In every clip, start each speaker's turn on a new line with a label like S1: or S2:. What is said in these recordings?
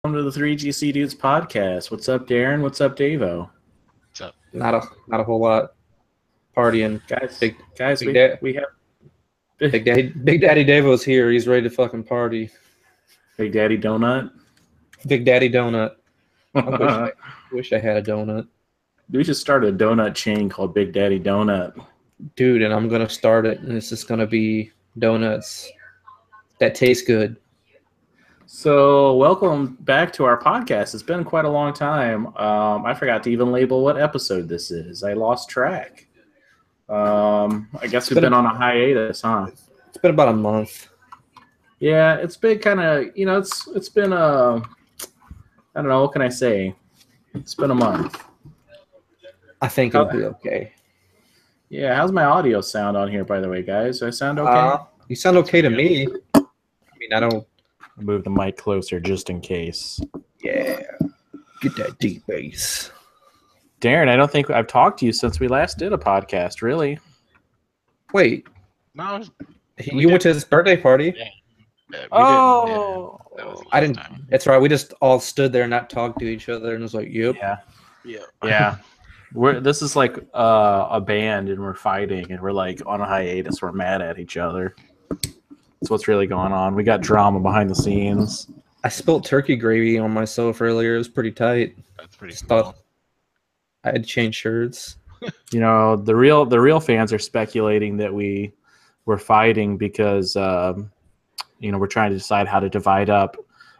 S1: Welcome to the 3GC Dudes podcast. What's up, Darren? What's up, Davo?
S2: What's up?
S3: Not a whole lot. Partying.
S1: We have
S3: Big Daddy Davo's here. He's ready to fucking party.
S1: Big Daddy Donut.
S3: Big Daddy Donut. I wish I had a donut.
S1: We should start a donut chain called Big Daddy Donut.
S3: Dude, and I'm gonna start it, and it's just gonna be donuts that taste good.
S1: So, welcome back to our podcast. It's been quite a long time. I forgot to even label what episode this is. I lost track. I guess we've been on a hiatus, huh?
S3: It's been about a month.
S1: Yeah, it's been kind of, it's been I don't know, what can I say? It's been a month.
S3: I think it'll be okay.
S1: Yeah, how's my audio sound on here, by the way, guys? Do I sound okay?
S3: You sound okay to me. I mean, I don't...
S1: Move the mic closer just in case.
S3: Yeah. Get that deep bass.
S1: Darren, I don't think I've talked to you since we last did a podcast, really.
S3: Wait.
S2: No,
S3: you went to his birthday party?
S2: Yeah,
S3: I didn't. That's right. We just all stood there and not talked to each other and was like, yep.
S1: Yeah. This is like a band and we're fighting and we're like on a hiatus. We're mad at each other. That's what's really going on. We got drama behind the scenes.
S3: I spilled turkey gravy on myself earlier. It was pretty tight.
S2: That's pretty cool.
S3: I had to change shirts.
S1: The real fans are speculating that we're fighting because we're trying to decide how to divide up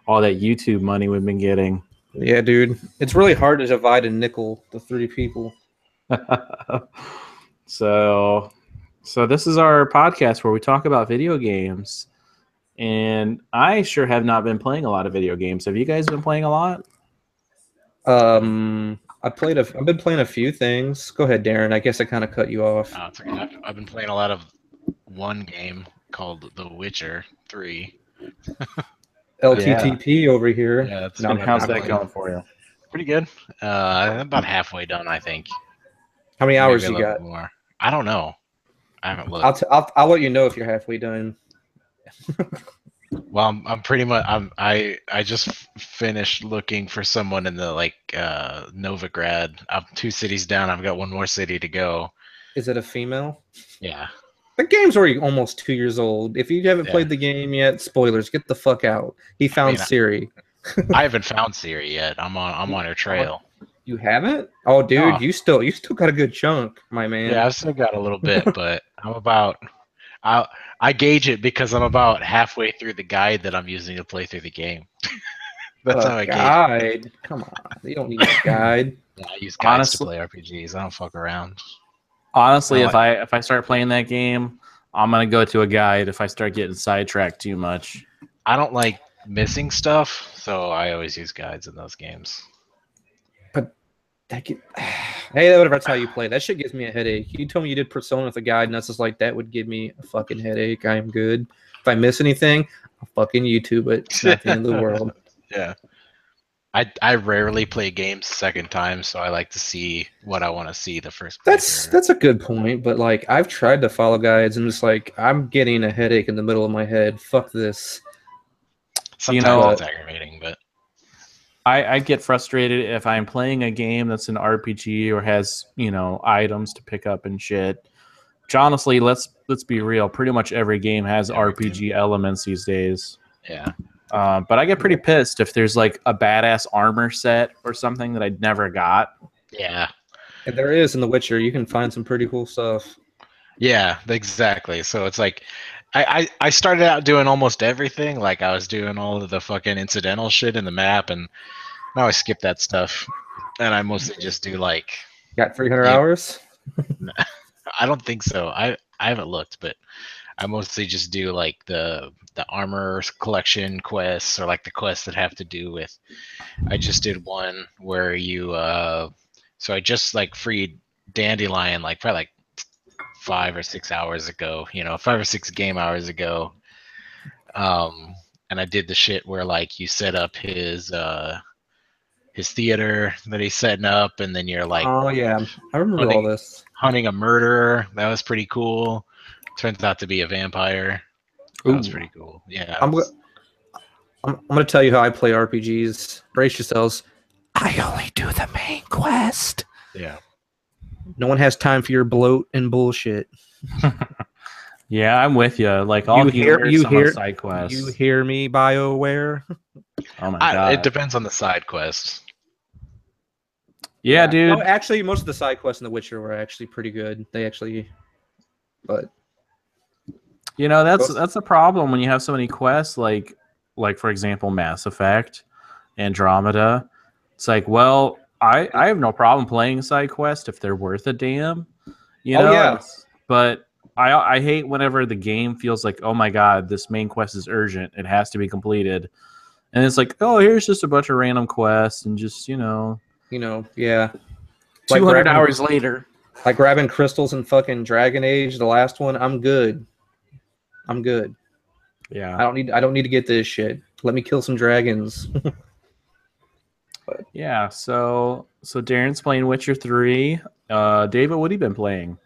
S1: all that YouTube money we've been getting.
S3: Yeah, dude. It's really hard to divide a nickel to 3 people.
S1: So this is our podcast where we talk about video games. And I sure have not been playing a lot of video games. Have you guys been playing a lot?
S3: I've been playing a few things. Go ahead, Darren. I guess I kind of cut you off.
S2: It's okay. I've been playing a lot of one game called The Witcher 3.
S3: LTTP over here.
S2: Yeah,
S1: how's that going for you?
S2: Pretty good. I'm about halfway done, I think.
S3: How many hours you got?
S2: More. I don't know. I haven't looked.
S3: I'll let you know if you're halfway done.
S2: Well, I'm pretty much. I just finished looking for someone in the Novigrad. I'm 2 cities down. I've got 1 more city to go.
S3: Is it a female?
S2: Yeah.
S3: The game's already almost 2 years old. If you haven't played the game yet, spoilers. Get the fuck out. He found Ciri.
S2: I haven't found Ciri yet. I'm on her trail.
S3: You haven't? Oh, dude, no. you still got a good chunk, my man.
S2: Yeah, I've still got a little bit, but I gauge it because I'm about halfway through the guide that I'm using to play through the game. That's how I gauge it.
S3: Come on, you don't need a guide.
S2: Yeah, I use guides to play RPGs. I don't fuck around.
S1: Honestly, if I start playing that game, I'm gonna go to a guide if I start getting sidetracked too much.
S2: I don't like missing stuff, so I always use guides in those games.
S3: Hey, whatever, that's how you play. That shit gives me a headache. You told me you did Persona with a guide, and that's just like, that would give me a fucking headache. I am good. If I miss anything, I'll fucking YouTube it. It's not the end of the world.
S2: Yeah. I rarely play games second time, so I like to see what I want to see the first playthrough.
S3: That's a good point, but like, I've tried to follow guides, and just like, I'm getting a headache in the middle of my head. Fuck this.
S2: Sometimes it's aggravating, but
S1: I get frustrated if I'm playing a game that's an RPG or has, items to pick up and shit. Which honestly, let's be real. Pretty much every game has RPG elements these days.
S2: Yeah.
S1: But I get pretty pissed if there's like a badass armor set or something that I never got.
S2: Yeah.
S3: And there is in The Witcher. You can find some pretty cool stuff.
S2: Yeah, exactly. So it's like, I started out doing almost everything. Like I was doing all of the fucking incidental shit in the map, and now I skip that stuff. And I mostly just do like...
S3: Got 300 hours?
S2: I don't think so. I haven't looked, but I mostly just do like the armor collection quests, or like the quests that have to do with... I just did one where you... So I just like freed Dandelion like probably like 5 or 6 hours ago, 5 or 6 game hours ago. And I did the shit where like you set up his theater that he's setting up, and then you're like,
S3: oh yeah, I remember all this.
S2: Hunting a murderer. That was pretty cool. Turns out to be a vampire. That was pretty cool. Yeah.
S3: I'm gonna tell you how I play RPGs. Brace yourselves. I only do the main quest.
S2: Yeah.
S3: No one has time for your bloat and bullshit.
S1: Yeah, I'm with you. Like, I'll hear some of the side quests.
S3: You hear me, BioWare?
S1: Oh my god.
S2: It depends on the side quests.
S1: Yeah, dude.
S3: No, actually, most of the side quests in The Witcher were actually pretty good. They actually, but
S1: You know, that's a problem when you have so many quests, like for example, Mass Effect, Andromeda. It's like, well, I have no problem playing side quests if they're worth a damn. You know,
S3: yeah.
S1: But I hate whenever the game feels like, oh my god, this main quest is urgent. It has to be completed. And it's like, oh, here's just a bunch of random quests and just,
S3: yeah.
S1: 200 hours later.
S3: Like grabbing crystals in fucking Dragon Age, the last one, I'm good.
S1: Yeah.
S3: I don't need to get this shit. Let me kill some dragons.
S1: Yeah, so Darren's playing Witcher 3. David, what have you been playing?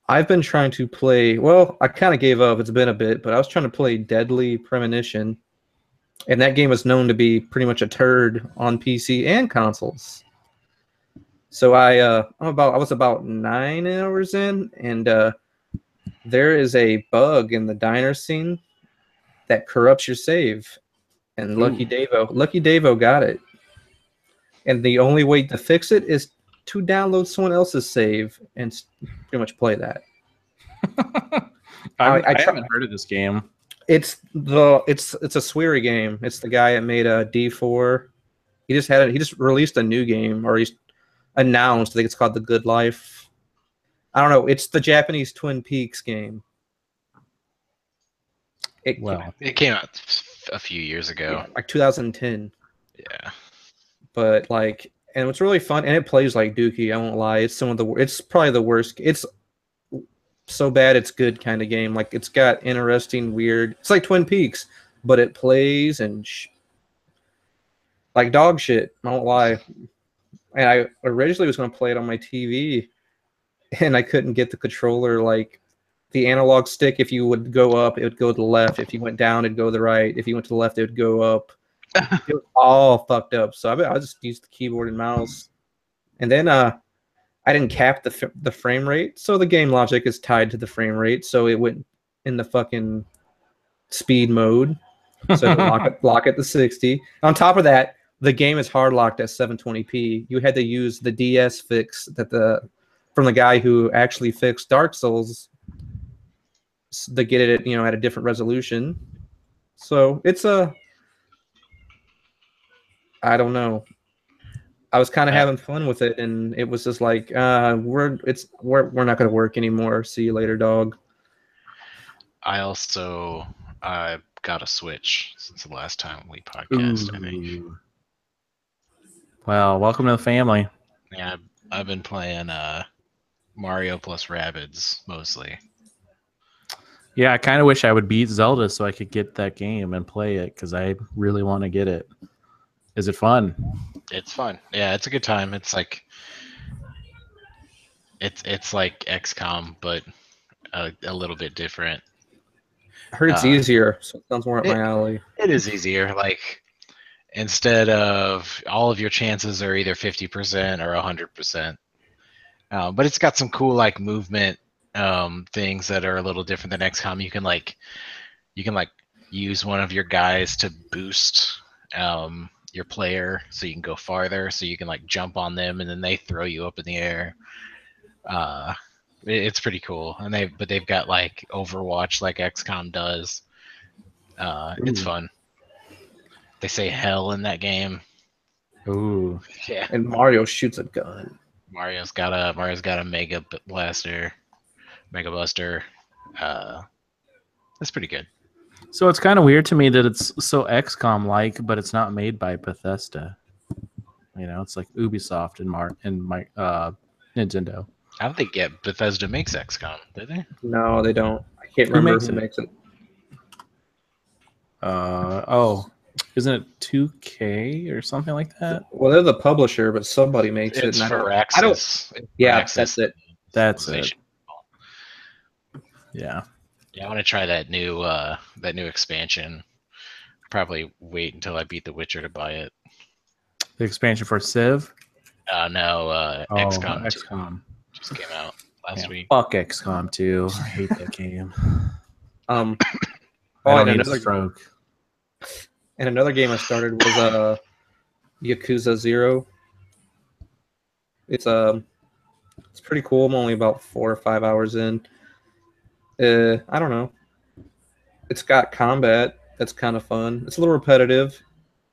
S3: I've been trying to play, well, I kind of gave up. It's been a bit, but I was trying to play Deadly Premonition. And that game was known to be pretty much a turd on PC and consoles. So I was about 9 hours in, and there is a bug in the diner scene that corrupts your save. And Lucky Davo got it. And the only way to fix it is to download someone else's save and pretty much play that.
S1: I haven't heard of this game.
S3: It's a Sweary game. It's the guy that made a D4. He just released a new game, or he's announced. I think it's called The Good Life. I don't know. It's the Japanese Twin Peaks game.
S2: It came out a few years ago,
S3: like 2010.
S2: Yeah,
S3: but and it's really fun, and it plays like Dookie. I won't lie. It's probably the worst. It's so bad it's good kind of game. Like, it's got interesting, weird. It's like Twin Peaks, but it plays like dog shit. I won't lie. And I originally was going to play it on my TV, and I couldn't get the controller. Like, the analog stick, if you would go up, it would go to the left. If you went down, it'd go to the right. If you went to the left, it would go up. It was all fucked up. So I just used the keyboard and mouse. And then I didn't cap the frame rate. So the game logic is tied to the frame rate. So it went in the fucking speed mode. So lock it to 60. On top of that, the game is hard locked at 720p. You had to use the DS fix from the guy who actually fixed Dark Souls to get it at a different resolution. So it's I don't know. I was kind of having fun with it, and it was just like, we're not going to work anymore. See you later, dog.
S2: I got a Switch since the last time we podcast. I think.
S1: Well, welcome to the family.
S2: Yeah, I've been playing Mario plus Rabbids mostly.
S1: Yeah, I kind of wish I would beat Zelda so I could get that game and play it, because I really want to get it. Is it fun?
S2: It's fun. Yeah, it's a good time. It's like XCOM, but a little bit different.
S3: I heard it's easier, so it sounds more up my alley.
S2: It is easier. Like, instead of all of your chances are either 50% or 100%. But it's got some cool like movement things that are a little different than XCOM. You can use one of your guys to boost your player so you can go farther. So you can like jump on them and then they throw you up in the air. It's pretty cool. And they've got like Overwatch like XCOM does. It's fun. They say hell in that game.
S1: Ooh.
S2: Yeah.
S3: And Mario shoots a gun.
S2: Mario's got a Mega Buster. That's pretty good.
S1: So it's kind of weird to me that it's so XCOM-like, but it's not made by Bethesda. It's like Ubisoft and Nintendo.
S2: I don't think Bethesda makes XCOM, do they?
S3: No, they don't. I can't remember who makes it.
S1: Isn't it 2K or something like that?
S3: Well, they're the publisher, but somebody makes
S2: it's
S3: it.
S2: Framerates.
S3: That's it.
S1: That's it. Yeah.
S2: Yeah, I want to try that new expansion probably wait until I beat The Witcher to buy it.
S1: The expansion for Civ.
S2: No,
S1: Oh,
S2: XCOM 2
S1: XCOM.
S2: just came out last week.
S1: Fuck XCOM 2. I hate that game.
S3: Oh,
S1: I don't
S3: and
S1: need a stroke.
S3: another game I started was Yakuza 0. It's pretty cool. I'm only about 4 or 5 hours in. I don't know. It's got combat that's kind of fun. It's a little repetitive.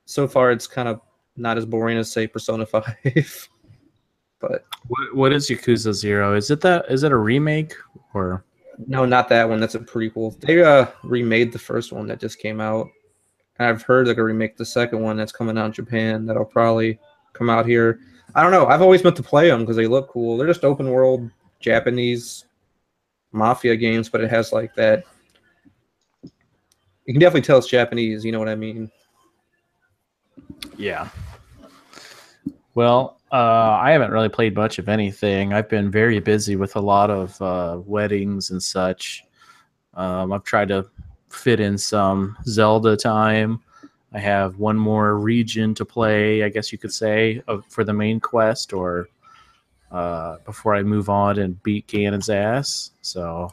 S3: So far, it's kind of not as boring as, say, Persona 5. But
S1: What is Yakuza 0? Is it a remake or?
S3: no, not that one. That's a prequel. They remade the first one that just came out. And I've heard they're gonna remake the second one that's coming out in Japan. That'll probably come out here. I don't know. I've always meant to play them because they look cool. They're just open world Japanese mafia games, but it has like that. You can definitely tell it's Japanese. You know what I mean?
S1: Yeah. Well, I haven't really played much of anything. I've been very busy with a lot of weddings and such. I've tried to fit in some Zelda time. I have one more region to play, I guess you could say, for the main quest, or before I move on and beat Ganon's ass. So,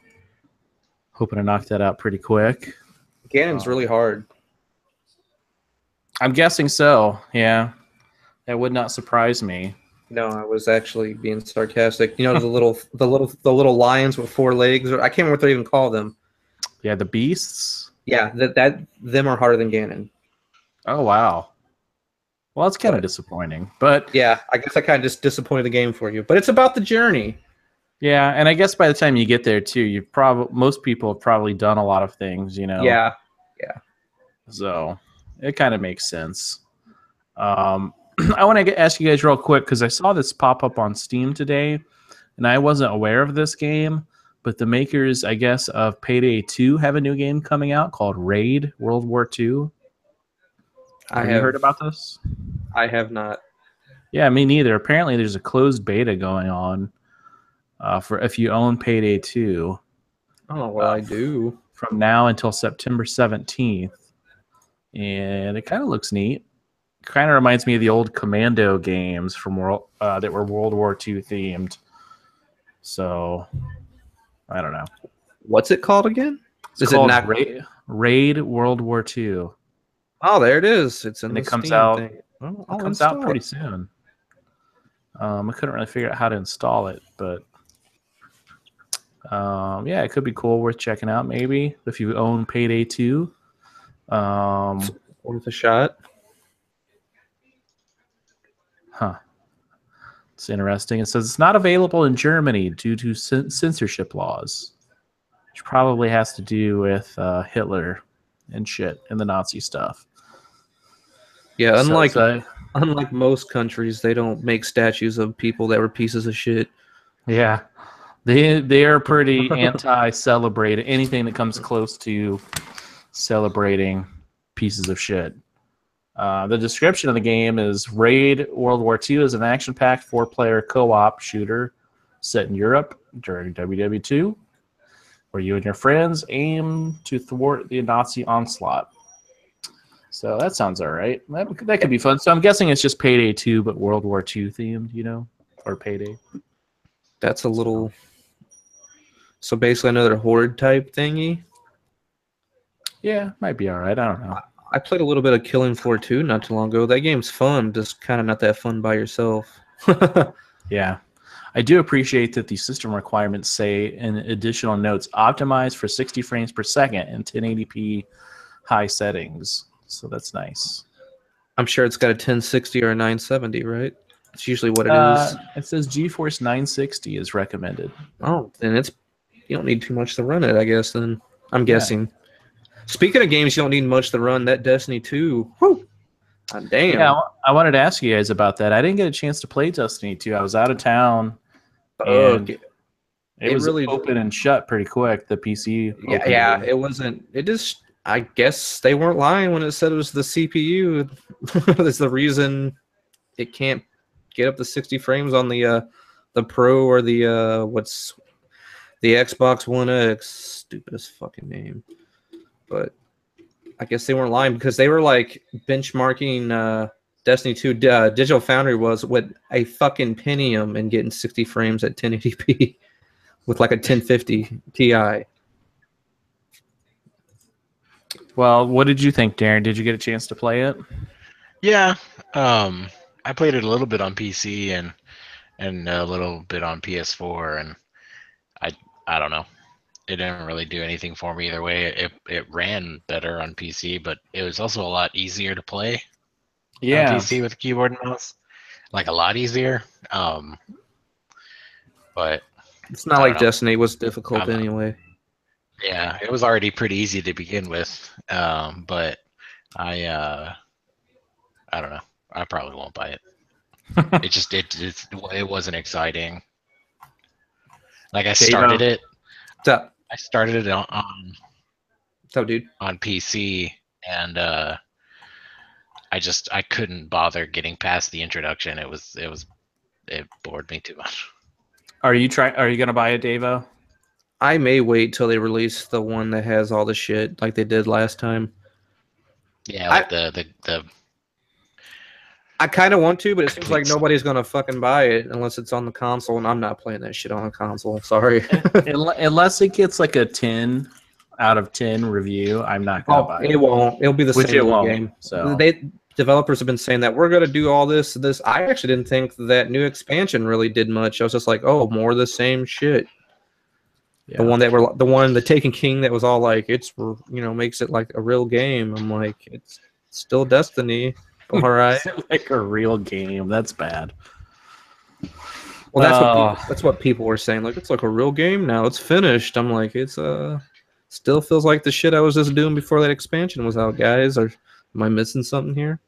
S1: hoping to knock that out pretty quick.
S3: Ganon's really hard.
S1: I'm guessing so. Yeah, that would not surprise me.
S3: No, I was actually being sarcastic. You know the little lions with 4 legs, or I can't remember what they even call them.
S1: Yeah, the beasts.
S3: Yeah, them are harder than Ganon.
S1: Oh wow. Well, it's kind of disappointing, but
S3: yeah, I guess I kind of just disappointed the game for you. But it's about the journey.
S1: Yeah, and I guess by the time you get there too, most people have probably done a lot of things, you know.
S3: Yeah.
S1: So it kind of makes sense. I want to ask you guys real quick because I saw this pop up on Steam today, and I wasn't aware of this game. But the makers, I guess, of Payday 2 have a new game coming out called Raid World War II. Have you heard about this?
S3: I have not.
S1: Yeah, me neither. Apparently, there's a closed beta going on for if you own Payday 2.
S3: Oh, well, I do.
S1: From now until September 17th. And it kind of looks neat. Kind of reminds me of the old Commando games from that were World War II themed. So, I don't know.
S3: What's it called again?
S1: It's called Raid World War II.
S3: Oh, there it is. It's in
S1: and
S3: the
S1: it comes
S3: Steam
S1: out.
S3: thing.
S1: Well, it comes out pretty soon. I couldn't really figure out how to install it, but yeah, it could be cool, worth checking out. Maybe if you own Payday 2.
S3: Worth a shot.
S1: Huh. It's interesting. It says it's not available in Germany due to censorship laws, which probably has to do with Hitler and shit and the Nazi stuff.
S3: Yeah, unlike most countries, they don't make statues of people that were pieces of shit.
S1: Yeah, they are pretty anti-celebrating anything that comes close to celebrating pieces of shit. The description of the game is Raid World War II is an action-packed 4-player co-op shooter set in Europe during WW2, where you and your friends aim to thwart the Nazi onslaught. So that sounds all right. That could be fun. So I'm guessing it's just Payday 2, but World War II themed, you know, or Payday.
S3: That's a little... So basically another horde type thingy?
S1: Yeah, might be all right. I don't know.
S3: I played a little bit of Killing Floor 2 not too long ago. That game's fun, just kind of not that fun by yourself.
S1: Yeah. I do appreciate that the system requirements say in additional notes, optimized for 60 frames per second and 1080p high settings. So that's nice.
S3: I'm sure it's got a 1060 or a 970, right? It's usually what it is.
S1: It says GeForce 960 is recommended.
S3: Oh, then you don't need too much to run it, I guess, then. I'm guessing. Speaking of games you don't need much to run, that Destiny 2, whew, God damn.
S1: Yeah, I wanted to ask you guys about that. I didn't get a chance to play Destiny 2. I was out of town, and it was really open and shut pretty quick, the PC.
S3: Yeah, it wasn't. It just, I guess they weren't lying when it said it was the CPU. That's the reason it can't get up to 60 frames on the Pro or the Xbox One X. Stupidest fucking name. But I guess they weren't lying because they were like benchmarking Destiny 2. Digital Foundry was with a fucking Pentium and getting 60 frames at 1080p with like a 1050 Ti.
S1: Well, what did you think, Darren? Did you get a chance to play it?
S2: Yeah, I played it a little bit on PC and a little bit on PS4, and I don't know. It didn't really do anything for me either way. It ran better on PC, but it was also a lot easier to play on PC with a keyboard and mouse. Like a lot easier. But
S3: it's not like Destiny was difficult anyway.
S2: Yeah, it was already pretty easy to begin with. But I don't know. I probably won't buy it. It wasn't exciting. Like I started it.
S3: What's up?
S2: I started it on
S3: What's up, dude?
S2: On PC, and I couldn't bother getting past the introduction. It bored me too much.
S1: Are you gonna buy it, Davo?
S3: I may wait till they release the one that has all the shit like they did last time.
S2: Yeah, like the
S3: I kind of want to, but it seems like nobody's gonna fucking buy it unless it's on the console, and I'm not playing that shit on a console. Sorry.
S1: Unless it gets like a 10 out of 10 review, I'm not gonna buy it.
S3: It won't. It'll be the same game.
S1: So
S3: developers have been saying that we're gonna do all this. I actually didn't think that new expansion really did much. I was just like, oh, more of the same shit. Yeah. The one the Taken King that was all like it's makes it like a real game. I'm like, it's still Destiny. All right.
S1: Like a real game. That's bad.
S3: Well, that's what people were saying. Like, it's like a real game now. It's finished. I'm like, it's still feels like the shit I was just doing before that expansion was out, guys. Or am I missing something here?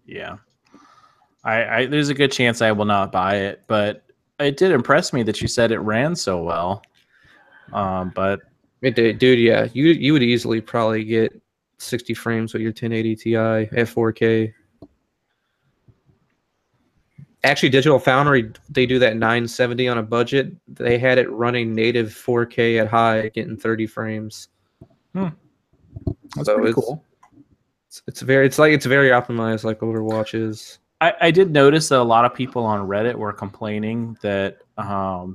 S1: Yeah. I there's a good chance I will not buy it, but it did impress me that you said it ran so well. But
S3: it did, dude. Yeah, you would easily probably get 60 frames with your 1080 Ti at 4K. Actually, Digital Foundry, they do that 970 on a budget. They had it running native 4K at high, getting 30 frames.
S1: That's pretty cool.
S3: It's very optimized like Overwatch is.
S1: I did notice that a lot of people on Reddit were complaining that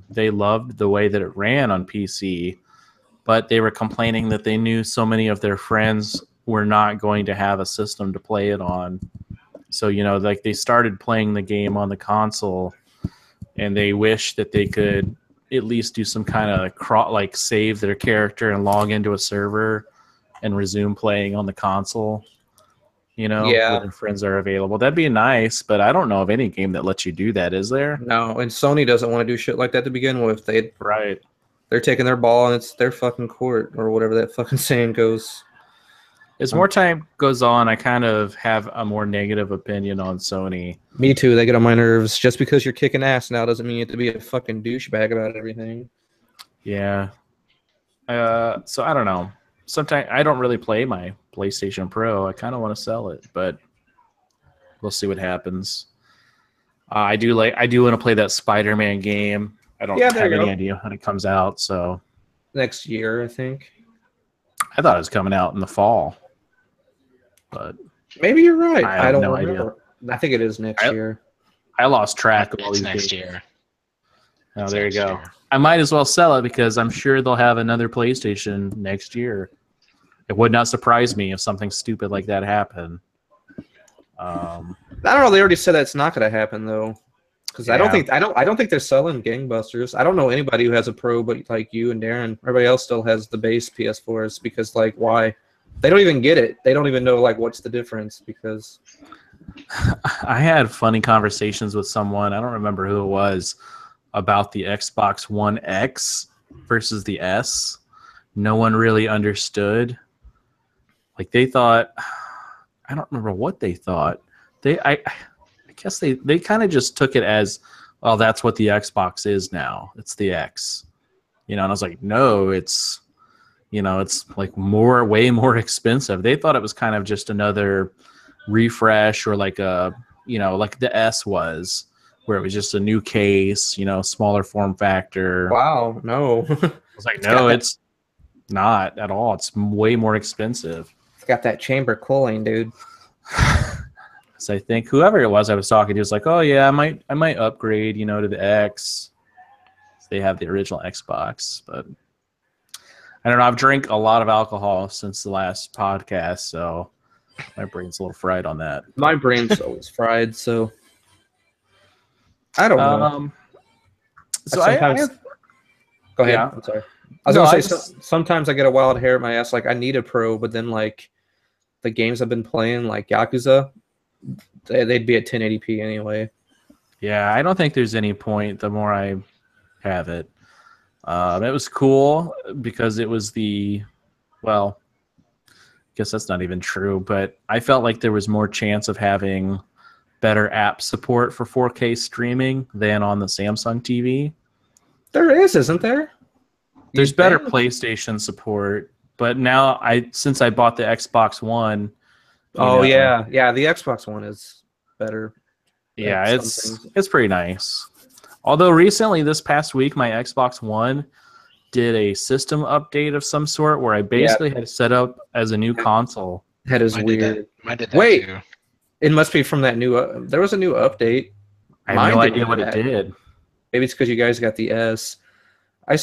S1: they loved the way that it ran on PC, but they were complaining that they knew so many of their friends were not going to have a system to play it on. So, like they started playing the game on the console and they wish that they could at least do some kind of like save their character and log into a server and resume playing on the console. When their friends are available. That'd be nice, but I don't know of any game that lets you do that, is there?
S3: No, and Sony doesn't want to do shit like that to begin with. They're taking their ball and it's their fucking court, or whatever that fucking saying goes.
S1: As more time goes on, I kind of have a more negative opinion on Sony.
S3: Me too. They get on my nerves. Just because you're kicking ass now doesn't mean you have to be a fucking douchebag about everything.
S1: Yeah. So I don't know. Sometimes I don't really play my PlayStation Pro. I kind of want to sell it, but we'll see what happens. I do want to play that Spider-Man game. I don't have any idea when it comes out. So
S3: next year, I think.
S1: I thought it was coming out in the fall, but
S3: maybe you're right. I don't
S1: know.
S3: Idea. I think it is next year.
S1: I lost track of all these
S2: next
S1: games.
S2: Year.
S1: Oh, there you go. I might as well sell it because I'm sure they'll have another PlayStation next year. It would not surprise me if something stupid like that happened.
S3: I don't know. They already said that's not going to happen though, because I don't think they're selling gangbusters. I don't know anybody who has a Pro, but like you and Darren, everybody else still has the base PS4s. Because like, why? They don't even get it. They don't even know like what's the difference. Because
S1: I had funny conversations with someone. I don't remember who it was about the Xbox One X versus the S. No one really understood. Like they thought, I don't remember what they thought. I guess they kind of just took it as, well, that's what the Xbox is now. It's the X, and I was like, no, it's, it's like way more expensive. They thought it was kind of just another refresh or like a, like the S was, where it was just a new case, smaller form factor.
S3: Wow, no.
S1: I was like, no, it's Not at all. It's way more expensive.
S3: It's got that chamber cooling, dude.
S1: So I think whoever it was I was talking to was like, "Oh yeah, I might upgrade, to the X." They have the original Xbox, but I don't know. I've drank a lot of alcohol since the last podcast, so my brain's a little fried on that.
S3: My brain's always fried, so I don't know.
S1: So
S3: Go ahead.
S1: Yeah.
S3: I'm sorry. I was gonna say sometimes I get a wild hair in my ass, like I need a pro, but then like the games I've been playing, like Yakuza, they'd be at 1080p anyway.
S1: Yeah, I don't think there's any point the more I have it. It was cool because it was well, I guess that's not even true, but I felt like there was more chance of having better app support for 4K streaming than on the Samsung TV.
S3: There is, isn't there?
S1: There's better PlayStation support, but now since I bought the Xbox One.
S3: Oh yeah, the Xbox One is better.
S1: Yeah, it's pretty nice. Although recently, this past week, my Xbox One did a system update of some sort where I basically had it set up as a new console.
S3: That is weird.
S2: Mine did that
S3: Wait,
S2: too.
S3: It must be from that new. There was a new update.
S1: I have no idea what it did.
S3: Maybe it's because you guys got the S.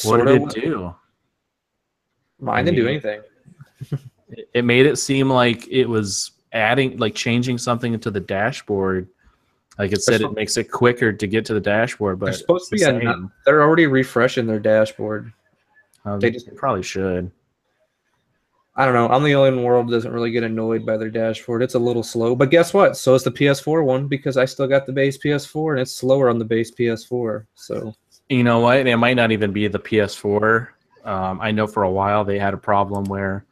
S1: What did it do?
S3: Mine didn't do anything.
S1: It made it seem like it was changing something into the dashboard. Like it said, it makes it quicker to get to the dashboard, but
S3: they're supposed to be they're already refreshing their dashboard.
S1: They probably should.
S3: I don't know. I'm the only one in the world that doesn't really get annoyed by their dashboard. It's a little slow, but guess what? So is the PS4 one because I still got the base PS4 and it's slower on the base PS4. So
S1: you know what? It might not even be the PS4. I know for a while they had a problem where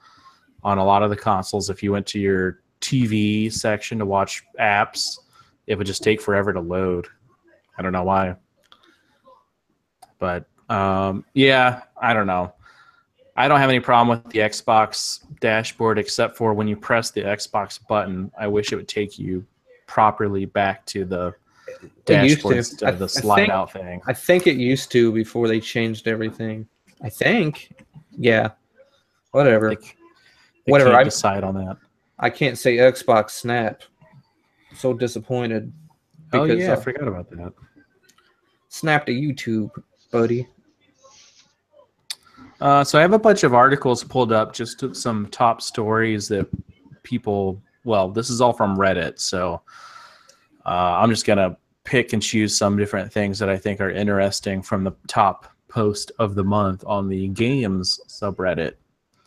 S1: on a lot of the consoles, if you went to your TV section to watch apps, it would just take forever to load. I don't know why. But yeah, I don't know. I don't have any problem with the Xbox dashboard except for when you press the Xbox button, I wish it would take you properly back to the dashboard instead of the slide out thing.
S3: I think it used to before they changed everything. I think. Yeah. Whatever.
S1: Whatever. I decide on that.
S3: I can't say Xbox Snap. So disappointed.
S1: Because, I forgot about that.
S3: Snap to YouTube, buddy.
S1: So I have a bunch of articles pulled up, just took some top stories that people, well, this is all from Reddit, so I'm just going to pick and choose some different things that I think are interesting from the top post of the month on the games subreddit.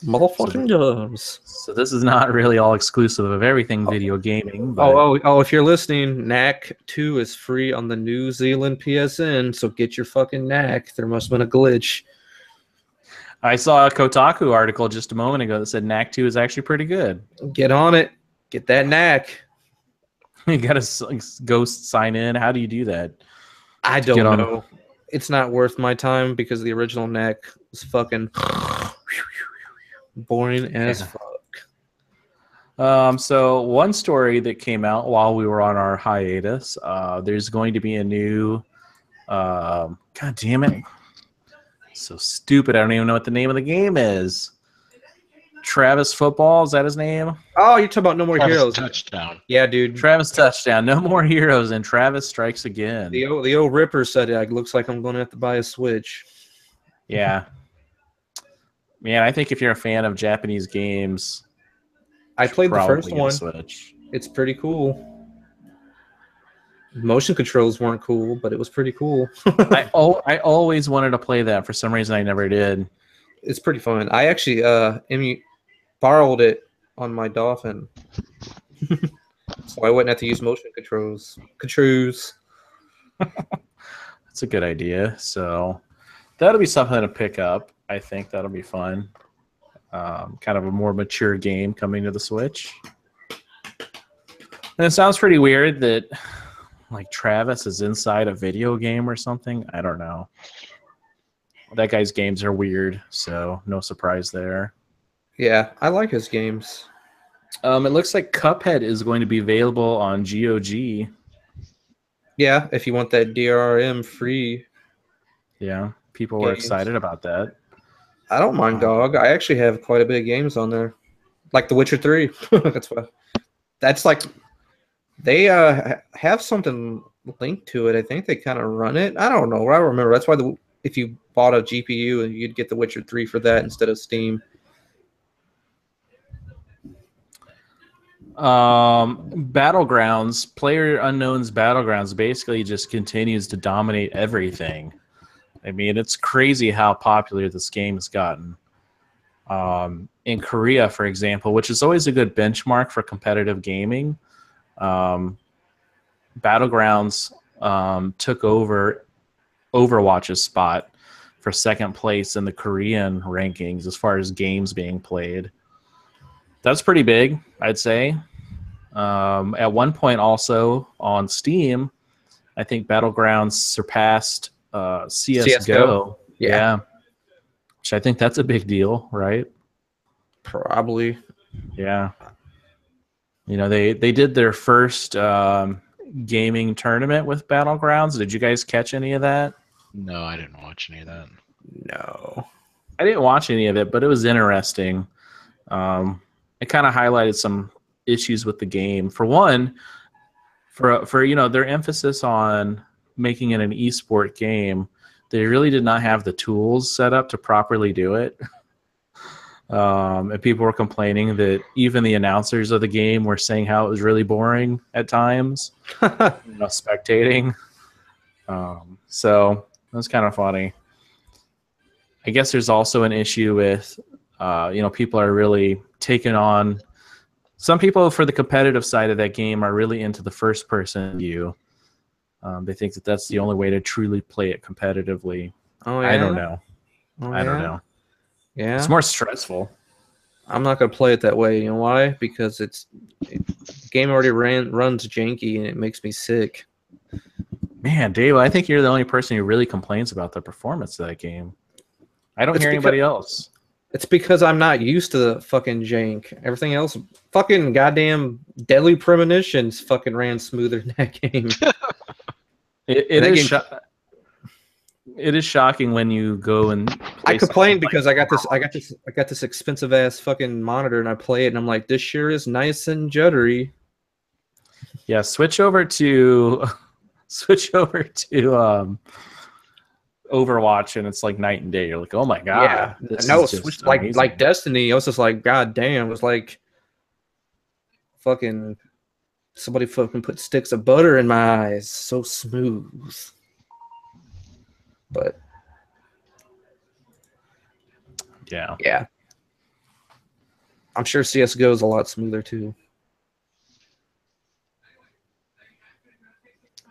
S3: Motherfucking games.
S1: So this is not really all exclusive of everything video gaming. But...
S3: Oh, if you're listening, Knack 2 is free on the New Zealand PSN, so get your fucking Knack. There must have been a glitch.
S1: I saw a Kotaku article just a moment ago that said Knack 2 is actually pretty good.
S3: Get on it. Get that Knack.
S1: You got to go sign in. How do you do that?
S3: I don't know. It's not worth my time because the original Knack was fucking boring as fuck.
S1: So one story that came out while we were on our hiatus, there's going to be a new, God damn it. So stupid. I don't even know what the name of the game is. Travis Football, is that his name?
S3: Oh, you're talking about No More
S2: Travis
S3: Heroes.
S2: Touchdown.
S3: Yeah, dude.
S1: Travis Touchdown. No More Heroes, and Travis Strikes Again.
S3: The old Ripper said it looks like I'm going to have to buy a Switch.
S1: Yeah. Man, I think if you're a fan of Japanese games,
S3: I played the first one.
S1: Switch.
S3: It's pretty cool. Motion controls weren't cool, but it was pretty cool.
S1: I always wanted to play that. For some reason, I never did.
S3: It's pretty fun. I actually borrowed it on my Dolphin, so I wouldn't have to use motion controls.
S1: That's a good idea. So that'll be something to pick up. I think that'll be fun. Kind of a more mature game coming to the Switch. And it sounds pretty weird that like Travis is inside a video game or something. I don't know. That guy's games are weird, so no surprise there.
S3: Yeah, I like his games.
S1: It looks like Cuphead is going to be available on GOG.
S3: Yeah, if you want that DRM free.
S1: Yeah, people were excited about that.
S3: I don't mind GOG. I actually have quite a bit of games on there, like The Witcher 3. That's why. That's like they have something linked to it. I think they kind of run it. I don't know. I don't remember. That's why if you bought a GPU, you'd get The Witcher 3 for that instead of Steam.
S1: Battlegrounds, PlayerUnknown's Battlegrounds basically just continues to dominate everything. I mean, it's crazy how popular this game has gotten. In Korea, for example, which is always a good benchmark for competitive gaming, Battlegrounds took over Overwatch's spot for second place in the Korean rankings as far as games being played. That's pretty big, I'd say. At one point also on Steam, I think Battlegrounds surpassed CSGO. Yeah. Which I think that's a big deal, right?
S3: Probably.
S1: Yeah. You know, they did their first gaming tournament with Battlegrounds. Did you guys catch any of that?
S2: No, I didn't watch any of that.
S3: No.
S1: I didn't watch any of it, but it was interesting. It kind of highlighted some issues with the game. For one, for you know, their emphasis on making it an esport game, they really did not have the tools set up to properly do it. And people were complaining that even the announcers of the game were saying how it was really boring at times, spectating. So it was kind of funny. I guess there's also an issue with, people are really taking on. Some people for the competitive side of that game are really into the first-person view. They think that that's the only way to truly play it competitively.
S3: Oh, yeah?
S1: I don't know.
S3: I
S1: don't know.
S3: Yeah.
S1: It's more stressful.
S3: I'm not going to play it that way. You know why? Because the game already runs janky and it makes me sick.
S1: Man, Dave, I think you're the only person who really complains about the performance of that game. I don't hear anybody else.
S3: It's because I'm not used to the fucking jank. Everything else, fucking goddamn Deadly Premonitions fucking ran smoother than that game.
S1: It is shocking when you go and
S3: I complain because I got this expensive ass fucking monitor and I play it and I'm like, this sure is nice and juddery.
S1: Yeah, switch over to Overwatch and it's like night and day. You're like, oh my god.
S3: Yeah, no, switch like Destiny. I was just like, god damn. It was like fucking somebody fucking put sticks of butter in my eyes. So smooth. But yeah, I'm sure CS:GO is a lot smoother too.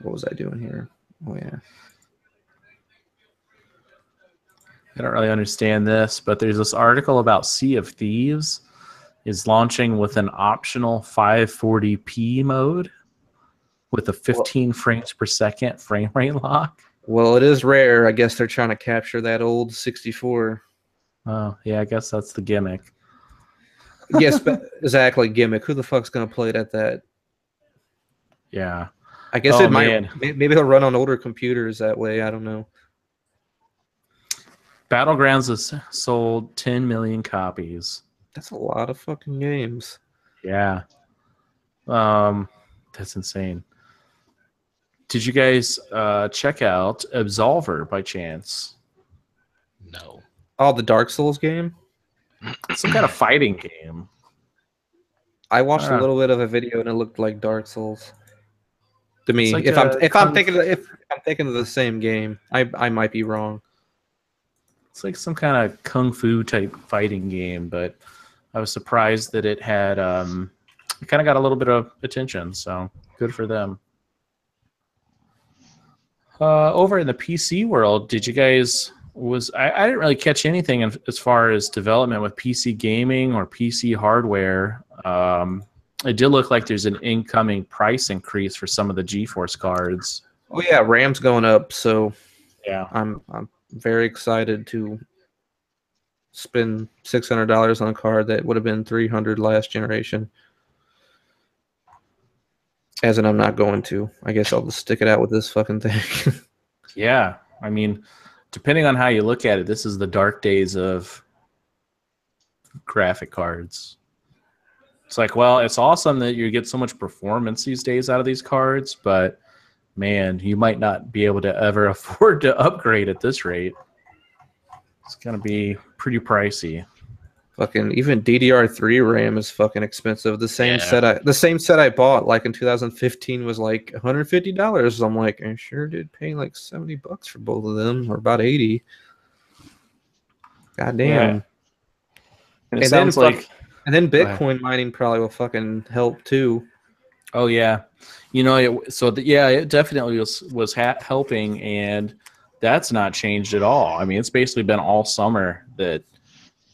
S3: What was I doing here? Oh yeah.
S1: I don't really understand this, but there's this article about Sea of Thieves is launching with an optional 540p mode with a 15 frames per second frame rate lock.
S3: Well, it is rare. I guess they're trying to capture that old 64.
S1: Oh, yeah, I guess that's the gimmick.
S3: Yes, exactly, gimmick. Who the fuck's going to play it at that?
S1: Yeah.
S3: I guess it might. Maybe they'll run on older computers that way. I don't know.
S1: Battlegrounds has sold 10 million copies.
S3: That's a lot of fucking games.
S1: Yeah. That's insane. Did you guys check out Absolver by chance?
S2: No.
S3: Oh, the Dark Souls game?
S1: Some kind of fighting game.
S3: I watched a little bit of a video and it looked like Dark Souls. To me, like if I'm thinking of the same game, I might be wrong.
S1: It's like some kind of kung fu type fighting game, but I was surprised that it had it kind of got a little bit of attention, so good for them. Over in the PC world, did you guys I didn't really catch anything as far as development with PC gaming or PC hardware. It did look like there's an incoming price increase for some of the GeForce cards.
S3: Oh yeah, RAM's going up, so
S1: yeah,
S3: I'm very excited to spend $600 on a card that would have been $300 last generation. As in, I'm not going to. I guess I'll just stick it out with this fucking thing.
S1: Yeah, I mean, depending on how you look at it, this is the dark days of graphic cards. It's like, well, it's awesome that you get so much performance these days out of these cards, but man, you might not be able to ever afford to upgrade at this rate. It's gonna be pretty pricey.
S3: Fucking even DDR3 RAM is fucking expensive. The same
S2: Yeah.
S3: set I bought like in 2015 was like $150. I'm like, I sure did pay like $70 for both of them, or about 80. God damn.
S1: Yeah. And it sounds like,
S3: and then
S1: go ahead.
S3: Bitcoin mining probably will fucking help too.
S1: Oh yeah, you know, it definitely was helping, and that's not changed at all. I mean, it's basically been all summer that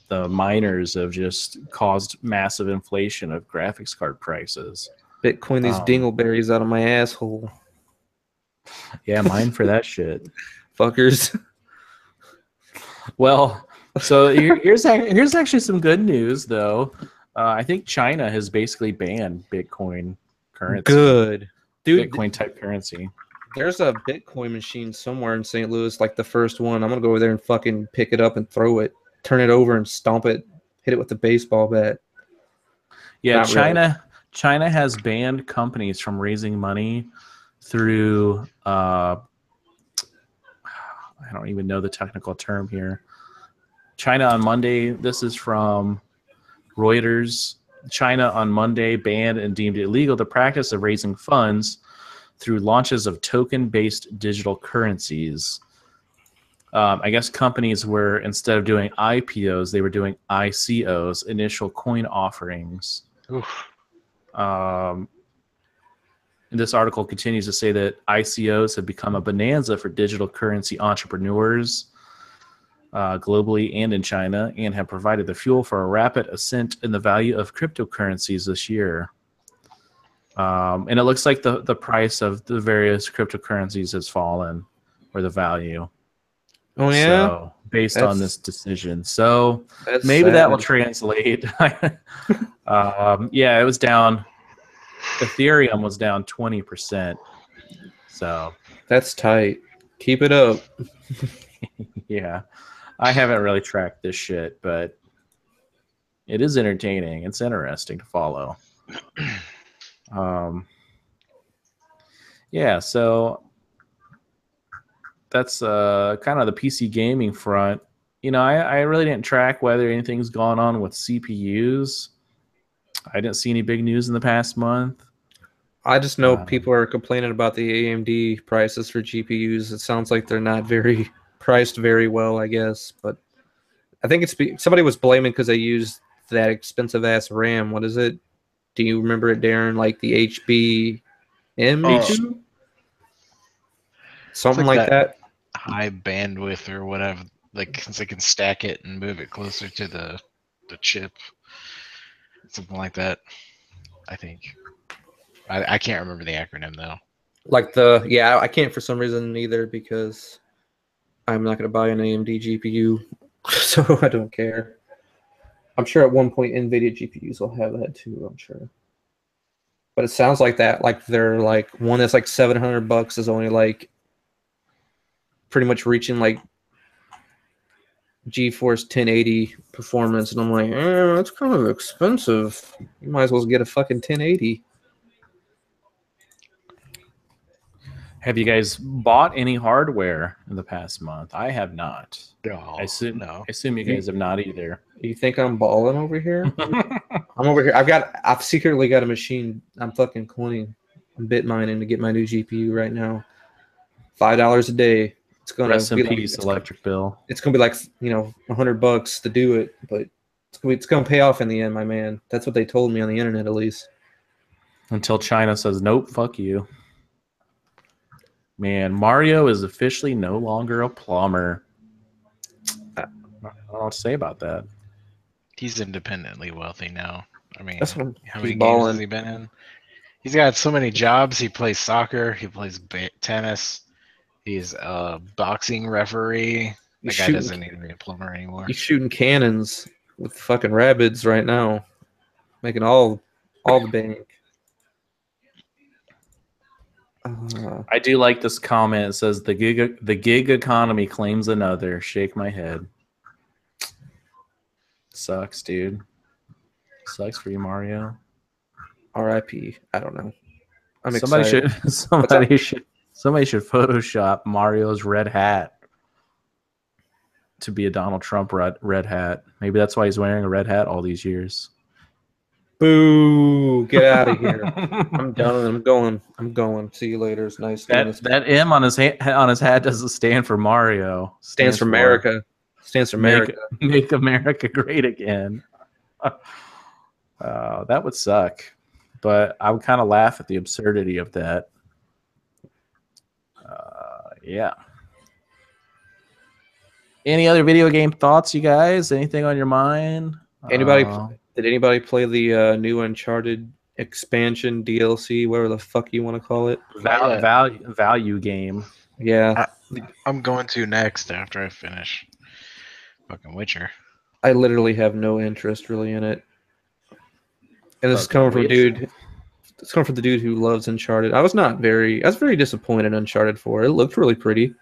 S1: the miners have just caused massive inflation of graphics card prices.
S3: Bitcoin these dingleberries out of my asshole.
S1: Yeah, mine for that shit.
S3: Fuckers.
S1: Well, so here's actually some good news though. I think China has basically banned Bitcoin currency.
S3: Good. Dude,
S1: Bitcoin type currency.
S3: There's a Bitcoin machine somewhere in St. Louis, like the first one. I'm gonna go over there and fucking pick it up and throw it, turn it over and stomp it, hit it with the baseball bat.
S1: Yeah,
S3: Not really.
S1: China has banned companies from raising money through I don't even know the technical term here. China on Monday, this is from Reuters. China on Monday banned and deemed illegal the practice of raising funds through launches of token-based digital currencies. I guess companies were, instead of doing IPOs, they were doing ICOs, initial coin offerings.
S2: Oof.
S1: This article continues to say that ICOs have become a bonanza for digital currency entrepreneurs globally and in China, and have provided the fuel for a rapid ascent in the value of cryptocurrencies this year. And it looks like the price of the various cryptocurrencies has fallen, or the value.
S3: Oh yeah.
S1: So based on this decision, so maybe
S3: sad.
S1: that will translate. Yeah, it was down. Ethereum was down 20%. So
S3: that's tight. Keep it up.
S1: Yeah, I haven't really tracked this shit, but it is entertaining. It's interesting to follow. Yeah, so that's kind of the PC gaming front. You know, I really didn't track whether anything's gone on with CPUs. I didn't see any big news in the past month.
S3: I just know people are complaining about the AMD prices for GPUs. It sounds like they're not very priced very well, I guess. But I think somebody was blaming because they used that expensive ass RAM. What is it? Do you remember it, Darren? Like the HBM2? Something like that.
S2: High bandwidth or whatever. Like, since they can stack it and move it closer to the chip. Something like that, I think. I can't remember the acronym though.
S3: Like I can't for some reason either, because I'm not going to buy an AMD GPU, so I don't care. I'm sure at one point NVIDIA GPUs will have that too, I'm sure. But it sounds like that, like they're like one that's like $700 is only like pretty much reaching like GeForce 1080 performance, and I'm like, that's kind of expensive. You might as well get a fucking 1080.
S1: Have you guys bought any hardware in the past month? I have not.
S2: No,
S1: I assume you guys have not either.
S3: You think I'm balling over here? I'm over here. I've secretly got a machine. I'm fucking coining. I'm bit mining to get my new GPU right now. $5 a day. It's gonna
S1: Rest
S3: be
S1: in peace, electric bill.
S3: It's gonna be like $100 to do it, but it's gonna pay off in the end, my man. That's what they told me on the internet, at least.
S1: Until China says nope, fuck you. Man, Mario is officially no longer a plumber. I don't know what to say about that.
S2: He's independently wealthy now. I mean, how
S3: he's
S2: many
S3: balling.
S2: games has he been in? He's got so many jobs. He plays soccer. He plays tennis. He's a boxing referee. That guy doesn't need to be a plumber anymore.
S3: He's shooting cannons with fucking Rabbids right now, making all the bank.
S1: I do like this comment. It says the gig economy claims another. Shake my head. Sucks, dude. Sucks for you, Mario.
S3: R.I.P. I don't know. I'm
S1: Somebody
S3: excited.
S1: should somebody should Photoshop Mario's red hat to be a Donald Trump red hat. Maybe that's why he's wearing a red hat all these years.
S3: Boo! Get out of here. I'm done. I'm going. See you later. It's nice doing this.
S1: That M on his hat doesn't stand for Mario.
S3: Stands for America. Stands for America.
S1: Make America great again. That would suck. But I would kind of laugh at the absurdity of that. Yeah. Any other video game thoughts, you guys? Anything on your mind?
S3: Did anybody play the new Uncharted expansion DLC, whatever the fuck you want to call it?
S1: Value game.
S3: Yeah.
S2: I'm going to next after I finish fucking Witcher.
S3: I literally have no interest really in it. And this is coming from a dude. It's coming from the dude who loves Uncharted. I was very disappointed in Uncharted 4. It looked really pretty,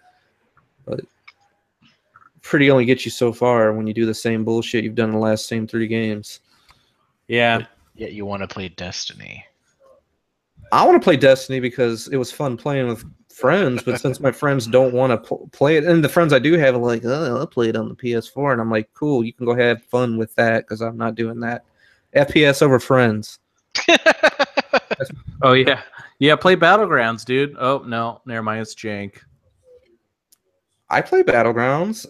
S3: but pretty only gets you so far when you do the same bullshit you've done in the last same 3 games.
S1: Yeah.
S2: Yet you want to play Destiny.
S3: I want to play Destiny because it was fun playing with friends, but since my friends don't want to play it, and the friends I do have are like, oh, I'll play it on the PS4, and I'm like, cool, you can go have fun with that because I'm not doing that. FPS over friends.
S1: Oh yeah, play Battlegrounds, dude. Oh no, never mind, it's jank.
S3: I play Battlegrounds.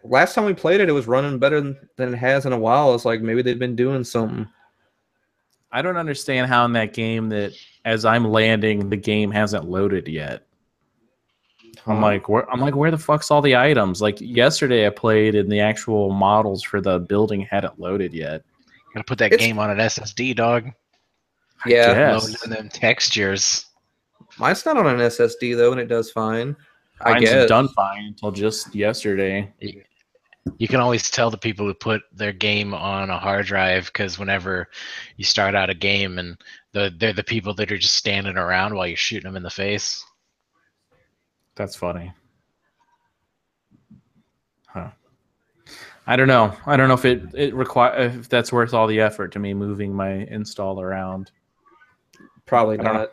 S3: Last time we played it, it was running better than it has in a while. It's like maybe they've been doing something.
S1: I don't understand how in that game that as I'm landing, the game hasn't loaded yet. I'm like, where the fuck's all the items? Like yesterday, I played and the actual models for the building hadn't loaded yet.
S2: Gotta put that game on an SSD, dog.
S3: Yeah,
S2: loading them textures.
S3: Mine's not on an SSD though, and it does fine. I
S1: Mine's
S3: guess
S1: done fine until just yesterday.
S2: You can always tell the people who put their game on a hard drive because whenever you start out a game and they're the people that are just standing around while you're shooting them in the face.
S1: That's funny. Huh. I don't know. I don't know if if that's worth all the effort to me moving my install around.
S3: Probably not.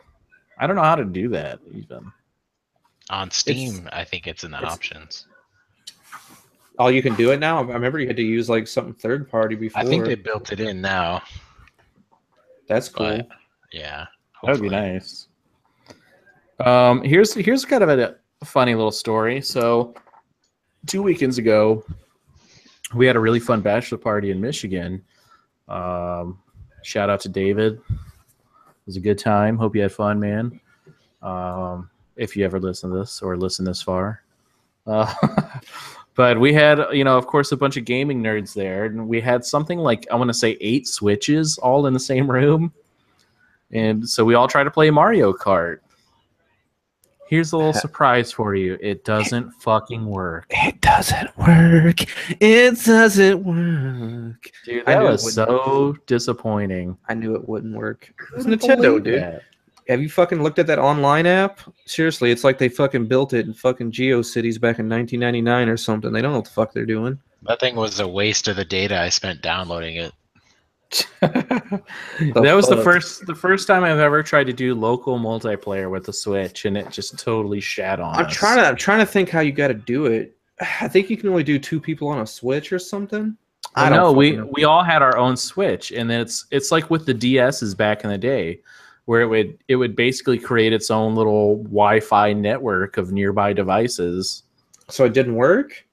S1: I don't know how to do that even.
S2: On Steam, I think it's in the options.
S3: Oh, you can do it now? I remember you had to use like something third party before.
S2: I think they built it in now.
S3: That's cool.
S2: But, yeah.
S1: Hopefully. That would be nice. Here's kind of a funny little story. So 2 weekends ago, we had a really fun bachelor party in Michigan. Shout out to David. It was a good time. Hope you had fun, man. If you ever listen to this or listen this far. But we had, of course, a bunch of gaming nerds there. And we had something like, I want to say 8 Switches all in the same room. And so we all tried to play Mario Kart. Here's a little surprise for you. It doesn't fucking work.
S3: It doesn't work. It doesn't work.
S1: Dude, that was so disappointing.
S3: I knew it wouldn't work. It's Nintendo, dude. That. Have you fucking looked at that online app? Seriously, it's like they fucking built it in fucking GeoCities back in 1999 or something. They don't know what the fuck they're doing.
S2: That thing was a waste of the data I spent downloading it.
S1: That was the first time I've ever tried to do local multiplayer with the Switch, and it just totally shat on us.
S3: I'm trying to think how you got to do it. I think you can only do 2 people on a Switch or something.
S1: I know we all had our own Switch, and then it's like with the DSs back in the day, where it would basically create its own little Wi-Fi network of nearby devices.
S3: So it didn't work?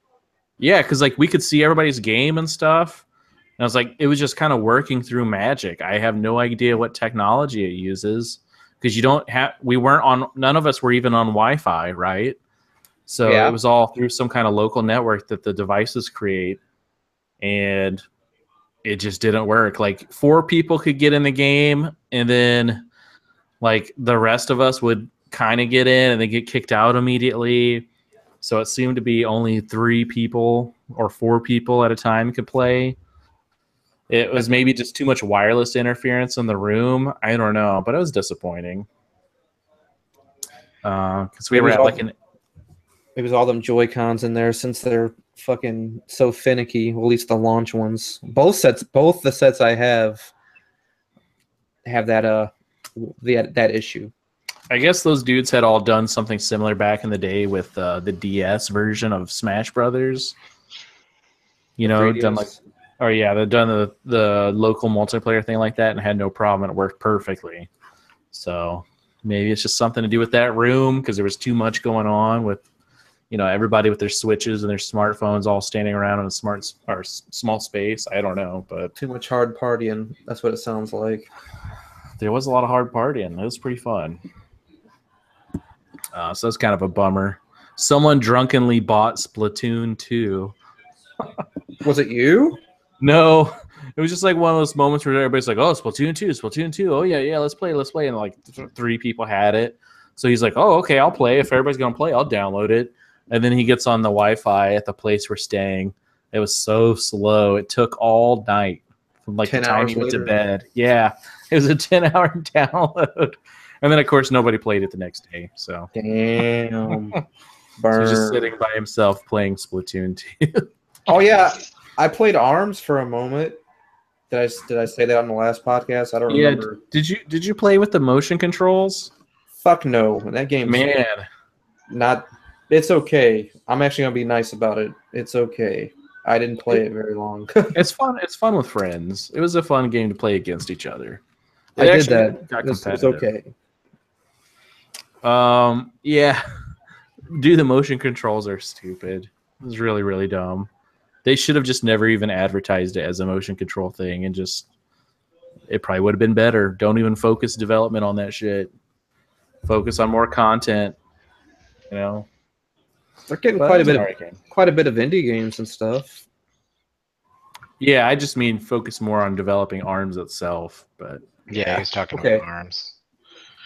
S1: Yeah, because like we could see everybody's game and stuff. And I was like, it was just kind of working through magic. I have no idea what technology it uses because none of us were even on Wi-Fi, right? So It was all through some kind of local network that the devices create. And it just didn't work. Like 4 people could get in the game, and then like the rest of us would kind of get in and then get kicked out immediately. So it seemed to be only 3 people or 4 people at a time could play. It was maybe just too much wireless interference in the room. I don't know, but it was disappointing. Because we were at like
S3: it was all them Joy-Cons in there since they're fucking so finicky. Well, at least the launch ones. Both the sets I have that that issue.
S1: I guess those dudes had all done something similar back in the day with the DS version of Smash Brothers. You know, done like, oh yeah, they've done the local multiplayer thing like that and had no problem, and it worked perfectly. So maybe it's just something to do with that room, because there was too much going on with, you know, everybody with their Switches and their smartphones all standing around in a small space. I don't know, but
S3: too much hard partying. That's what it sounds like.
S1: There was a lot of hard partying. It was pretty fun. So that's kind of a bummer. Someone drunkenly bought Splatoon 2.
S3: Was it you?
S1: No, it was just like one of those moments where everybody's like, "Oh, Splatoon 2, Splatoon 2. Oh yeah, let's play." And like 3 people had it. So he's like, "Oh, okay, I'll play. If everybody's gonna play, I'll download it." And then he gets on the Wi-Fi at the place we're staying. It was so slow. It took all night from like the time he went to bed. Yeah, it was a 10-hour download. And then, of course, nobody played it the next day. So
S3: damn,
S1: so he's just sitting by himself playing Splatoon 2.
S3: Oh yeah, I played ARMS for a moment. Did I say that on the last podcast? I don't remember.
S1: Did you play with the motion controls?
S3: Fuck no. That game's not. It's okay. I'm actually gonna be nice about it. It's okay. I didn't play it very long.
S1: It's fun. It's fun with friends. It was a fun game to play against each other.
S3: I did that. It was okay.
S1: Yeah. Dude, the motion controls are stupid. It was really, really dumb. They should have just never even advertised it as a motion control thing, and just, it probably would have been better. Don't even focus development on that shit. Focus on more content. You know?
S3: They're getting quite a bit of indie games and stuff.
S1: Yeah, I just mean focus more on developing ARMS itself. But
S2: yeah, he's talking about ARMS.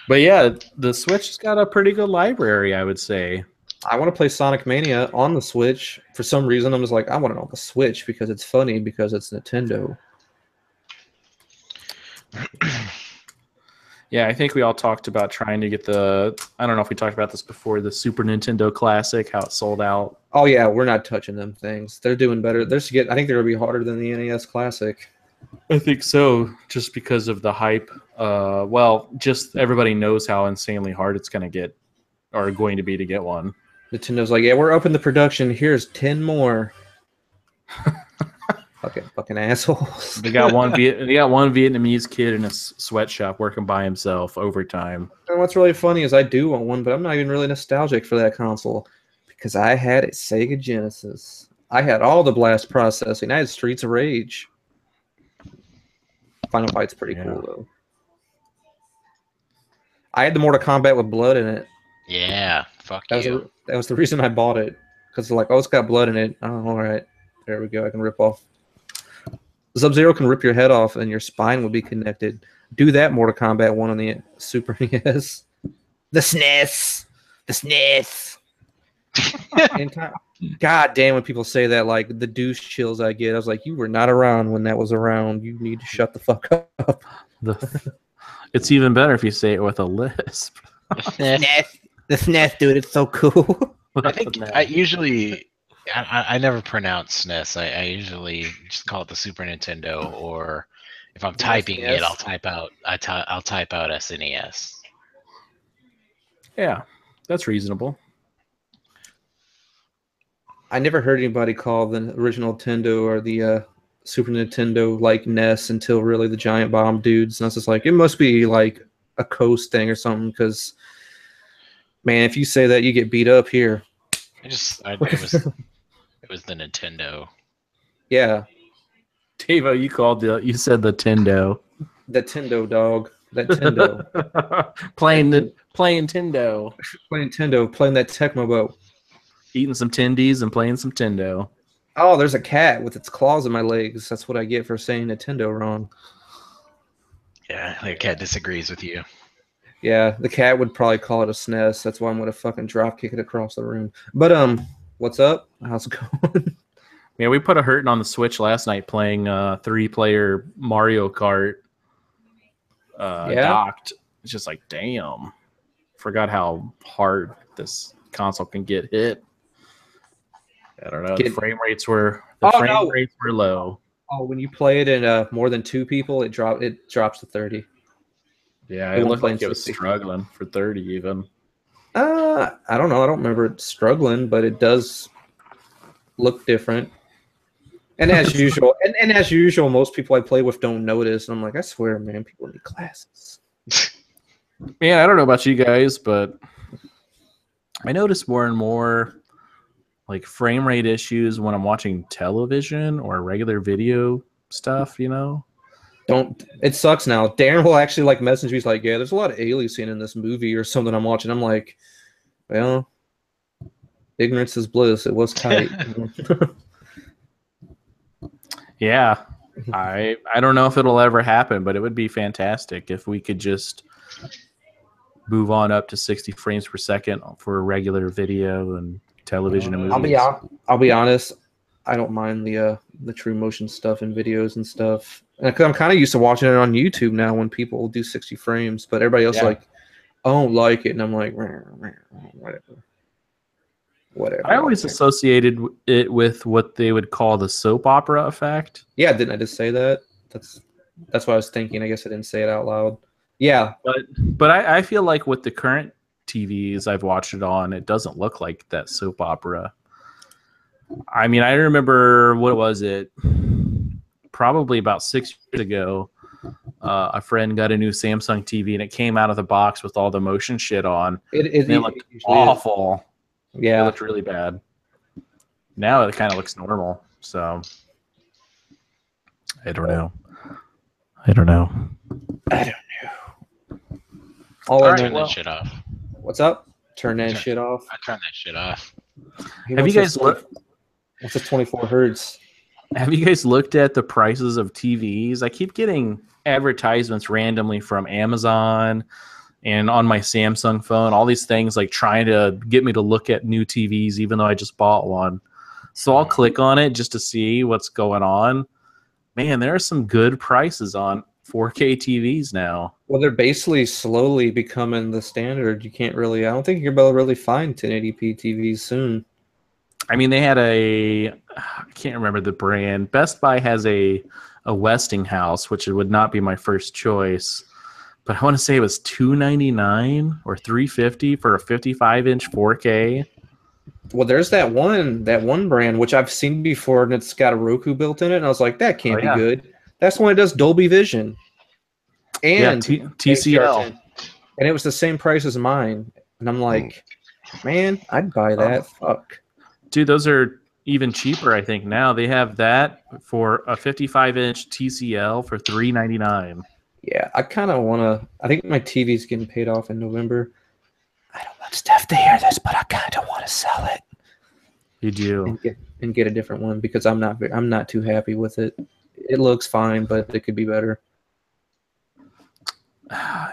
S1: But yeah, the Switch has got a pretty good library, I would say.
S3: I want to play Sonic Mania on the Switch. For some reason, I'm just like, I want it on the Switch because it's funny, because it's Nintendo.
S1: Yeah, I think we all talked about trying to get I don't know if we talked about this before, the Super Nintendo Classic, how it sold out.
S3: Oh yeah, we're not touching them things. They're doing better. I think they're going to be harder than the NES Classic.
S1: I think so, just because of the hype. Well, just everybody knows how insanely hard it's going to be to get one.
S3: Nintendo's like, yeah, we're upping the production. Here's 10 more. Fucking assholes.
S1: They got one Vietnamese kid in a sweatshop working by himself overtime.
S3: And what's really funny is I do want one, but I'm not even really nostalgic for that console because I had a Sega Genesis. I had all the blast processing. I had Streets of Rage. Final Fight's pretty cool though. I had the Mortal Kombat with blood in it.
S2: Yeah, fuck you.
S3: That was the reason I bought it, because like, oh, it's got blood in it. Oh, all right, there we go. I can rip off. Sub-Zero can rip your head off, and your spine would be connected. Do that Mortal Kombat one on the Super NES. The SNES. God damn, when people say that, like the douche chills I get. I was like, you were not around when that was around. You need to shut the fuck up.
S1: It's even better if you say it with a lisp.
S3: The SNES, dude, it's so cool.
S2: I think I never pronounce SNES. I usually just call it the Super Nintendo, or if I'm typing it, I'll type out SNES.
S1: Yeah, that's reasonable.
S3: I never heard anybody call the original Nintendo or the Super Nintendo like NES until really the Giant Bomb dudes. And I was just like, it must be like a coast thing or something, because man, if you say that, you get beat up here.
S2: It was the Nintendo.
S3: Yeah.
S1: Tavo, you said the Tendo.
S3: The Tendo, dog. That Tendo.
S1: playing Tendo.
S3: Playing Tendo, playing that Tecmo Boat.
S1: Eating some tendies and playing some Tendo.
S3: Oh, there's a cat with its claws in my legs. That's what I get for saying Nintendo wrong.
S2: Yeah, the cat disagrees with you.
S3: Yeah, the cat would probably call it a SNES. That's why I'm going to fucking drop kick it across the room. But, what's up? How's it going?
S1: Yeah, we put a hurting on the Switch last night playing 3-player Mario Kart docked. It's just like, damn. Forgot how hard this console can get hit. I don't know.
S3: Get-
S1: The frame rates were low.
S3: Oh, when you play it in more than 2 people, it drops to 30.
S1: Yeah,
S3: It
S1: it
S3: won't
S1: looked
S3: play
S1: like
S3: in
S1: it was
S3: 60.
S1: struggling for 30 even.
S3: I don't know. I don't remember it struggling, but it does look different. And as usual, and as usual, most people I play with don't notice. And I'm like, I swear, man, people need glasses.
S1: Man, I don't know about you guys, but I notice more and more like frame rate issues when I'm watching television or regular video stuff, you know?
S3: It sucks now. Darren will actually like message me. He's like, yeah, there's a lot of aliasing in this movie or something I'm watching. I'm like, well, ignorance is bliss. It was tight.
S1: Yeah. I don't know if it'll ever happen, but it would be fantastic if we could just move on up to 60 frames per second for regular video and television and movies.
S3: I'll be honest. I don't mind the true motion stuff in videos and stuff. And I'm kind of used to watching it on YouTube now when people do 60 frames, but everybody else like, I don't like it, and I'm like, whatever.
S1: I always associated it with what they would call the soap opera effect.
S3: Yeah, didn't I just say that? That's what I was thinking. I guess I didn't say it out loud. Yeah,
S1: but I feel like with the current TVs I've watched it on, it doesn't look like that soap opera. I mean, I remember, what was it? Probably about 6 years ago, a friend got a new Samsung TV, and it came out of the box with all the motion shit on. It looked awful.
S3: Yeah,
S1: it looked really bad. Now it kind of looks normal. So I don't know.
S3: All I
S2: Turn
S3: know.
S2: that shit off.
S3: What's up? Turn that shit off.
S2: I turn that shit off.
S1: Have you guys looked?
S3: What's the 24 hertz?
S1: Have you guys looked at the prices of TVs? I keep getting advertisements randomly from Amazon and on my Samsung phone, all these things like trying to get me to look at new TVs, even though I just bought one. So I'll click on it just to see what's going on. Man, there are some good prices on 4K TVs now.
S3: Well, they're basically slowly becoming the standard. You can't really, I don't think you're able to really find 1080p TVs soon.
S1: I mean, they had I can't remember the brand. Best Buy has a Westinghouse, which would not be my first choice, but I want to say it was $299 or $350 for a 55-inch 4K.
S3: Well, there's that one brand which I've seen before, and it's got a Roku built in it, and I was like, that can't be good. That's the one that does Dolby Vision and
S1: TCL,
S3: and it was the same price as mine, and I'm like, man, I'd buy that. Fuck.
S1: Dude, those are even cheaper, I think, now. They have that for a 55-inch TCL for $399.
S3: Yeah, I kind of want to... I think my TV's getting paid off in November. I don't want Steph to hear this, but I kind of want to sell it.
S1: You do.
S3: And get a different one because I'm not too happy with it. It looks fine, but it could be better.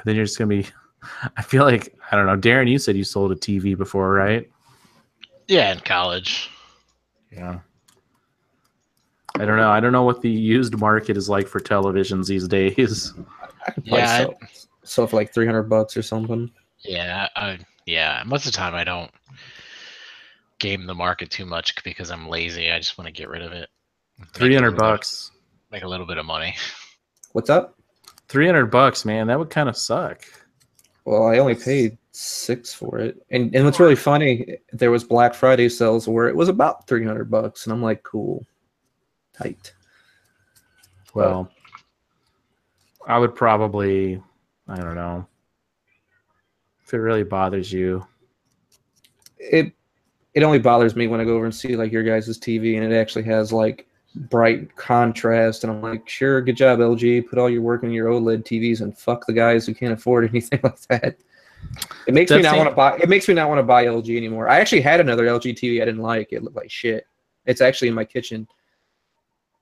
S1: Then you're just going to be... I feel like... I don't know. Darren, you said you sold a TV before, right?
S2: Yeah, in college.
S1: Yeah. I don't know. I don't know what the used market is like for televisions these days.
S3: I could probably sell for like $300 or something.
S2: Yeah, yeah. Most of the time, I don't game the market too much because I'm lazy. I just want to get rid of it.
S1: $300.
S2: Make a little bit of money.
S3: What's up?
S1: $300, man. That would kind of suck.
S3: Well, I only paid $6 for it, and what's really funny, there was Black Friday sales where it was about $300, and I'm like, cool, tight.
S1: Well, I would probably, I don't know, if it really bothers you.
S3: It only bothers me when I go over and see like your guys' TV, and it actually has like bright contrast, and I'm like, sure, good job, LG. Put all your work in your OLED TVs, and fuck the guys who can't afford anything like that. It makes me not want to buy. It makes me not want to buy LG anymore. I actually had another LG TV I didn't like. It looked like shit. It's actually in my kitchen.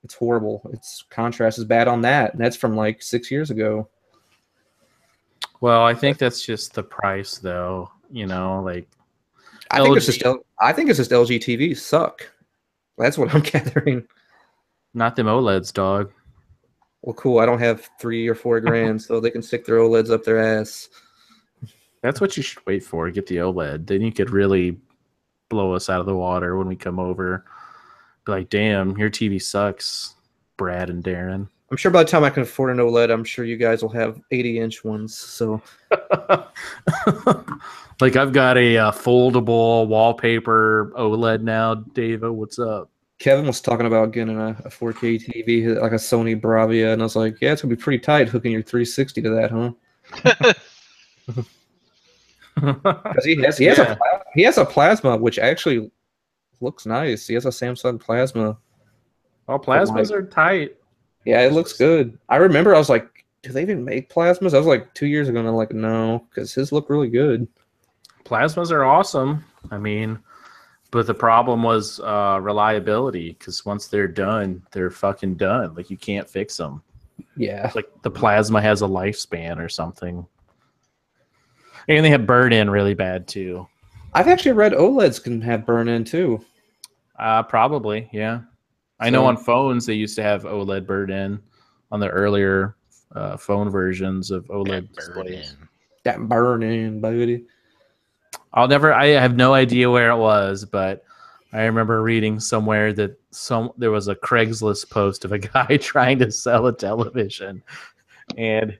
S3: It's horrible. Its contrast is bad on that, and that's from like 6 years ago.
S1: Well, I think that's just the price, though. You know, like
S3: I think it's just LG TVs suck. That's what I'm gathering.
S1: Not them OLEDs, dog.
S3: Well, cool. I don't have $3 or $4 grand, so they can stick their OLEDs up their ass.
S1: That's what you should wait for. Get the OLED. Then you could really blow us out of the water when we come over. Be like, damn, your TV sucks, Brad and Darren.
S3: I'm sure by the time I can afford an OLED, I'm sure you guys will have 80-inch ones. So,
S1: like, I've got a foldable wallpaper OLED now. David, what's up?
S3: Kevin was talking about getting a 4K TV, like a Sony Bravia, and I was like, yeah, it's gonna be pretty tight hooking your 360 to that, huh? Because he has a plasma, which actually looks nice. He has a Samsung plasma.
S1: Oh, plasmas are tight.
S3: Yeah, it looks good. I remember I was like, do they even make plasmas? I was like 2 years ago, and I'm like, no, because his look really good.
S1: Plasmas are awesome. I mean, but the problem was reliability, because once they're done, they're fucking done. Like, you can't fix them.
S3: Yeah.
S1: It's like the plasma has a lifespan or something. And they have burn-in really bad, too.
S3: I've actually read OLEDs can have burn-in, too.
S1: Probably, yeah. I know on phones they used to have OLED burn-in on the earlier phone versions of OLED displays.
S3: That burn-in, buddy.
S1: I have no idea where it was, but I remember reading somewhere that there was a Craigslist post of a guy trying to sell a television, and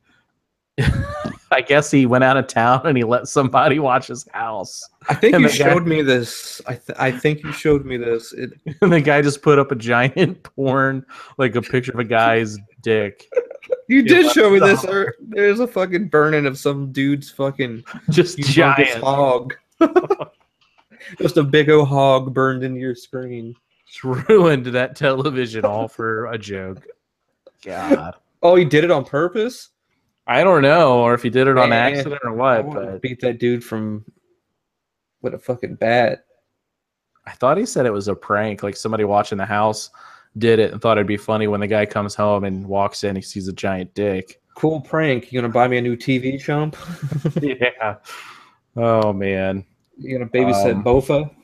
S1: I guess he went out of town and he let somebody watch his house.
S3: I think you showed me this. I think you showed me this.
S1: And the guy just put up a giant porn, like a picture of a guy's dick.
S3: You did show me this. There's a fucking burn-in of some dude's fucking
S1: just giant
S3: hog. Just a big old hog burned into your screen.
S1: Just ruined that television all for a joke. God.
S3: Oh, he did it on purpose?
S1: I don't know, or if he did it on accident or what.
S3: I want to beat that dude with a fucking bat.
S1: I thought he said it was a prank, like somebody watching the house did it and thought it'd be funny when the guy comes home and walks in, he sees a giant dick.
S3: Cool prank. You gonna buy me a new TV, chump?
S1: Yeah. Oh man.
S3: You gonna babysit Bofa?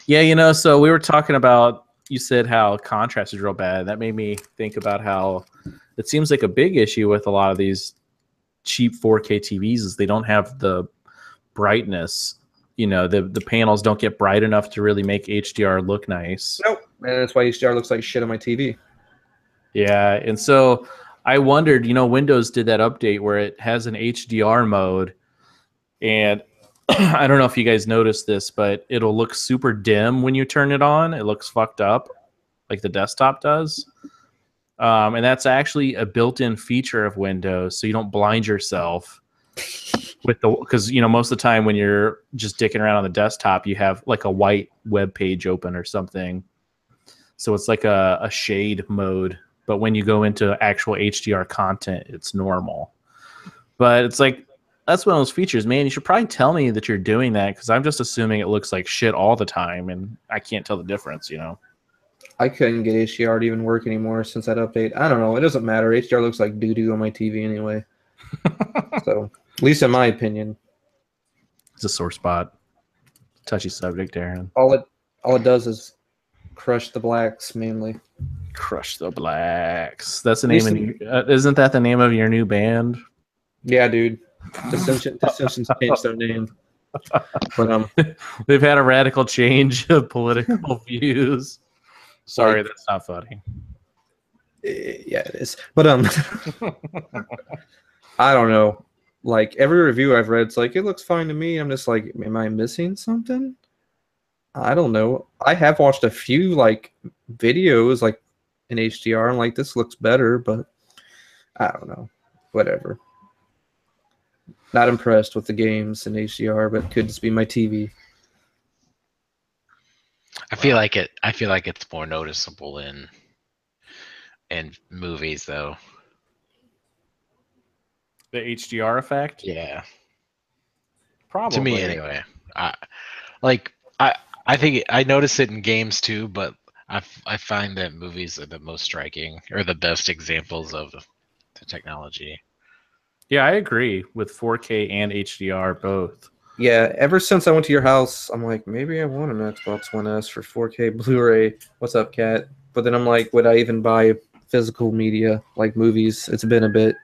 S1: Yeah, so we were talking about, you said how contrast is real bad. That made me think about how it seems like a big issue with a lot of these cheap 4K TVs is they don't have the brightness. The panels don't get bright enough to really make HDR look nice.
S3: Nope. And that's why HDR looks like shit on my TV.
S1: Yeah, and so I wondered, Windows did that update where it has an HDR mode, and I don't know if you guys noticed this, but it'll look super dim when you turn it on. It looks fucked up, like the desktop does. And that's actually a built-in feature of Windows, so you don't blind yourself because most of the time when you're just dicking around on the desktop, you have like a white web page open or something. So it's like a shade mode, but when you go into actual HDR content, it's normal. But it's like, that's one of those features, man. You should probably tell me that you're doing that, because I'm just assuming it looks like shit all the time, and I can't tell the difference,
S3: I couldn't get HDR to even work anymore since that update. I don't know. It doesn't matter. HDR looks like doo-doo on my TV anyway. So, at least in my opinion.
S1: It's a sore spot. Touchy subject, Aaron.
S3: All it does is crush the blacks, mainly.
S1: Crush the blacks. That's the name isn't that the name of your new band?
S3: Yeah, dude. The Simpsons changed their name. But
S1: they've had a radical change of political views. Sorry, that's not funny.
S3: Yeah, it is. But I don't know. Like, every review I've read, it's like, it looks fine to me. I'm just like, am I missing something? I don't know. I have watched a few videos in HDR. I'm like, this looks better, but I don't know. Whatever. Not impressed with the games in HDR, but could just be my TV.
S2: I feel like it's more noticeable in movies, though.
S1: The HDR effect?
S2: Yeah.
S1: Probably.
S2: To me, anyway. I think I notice it in games too, but I find that movies are the most striking or the best examples of the technology.
S1: Yeah, I agree with 4K and HDR both.
S3: Yeah, ever since I went to your house, I'm like, maybe I want an Xbox One S for 4K Blu-ray. What's up, Kat? But then I'm like, would I even buy physical media like movies? It's been a bit.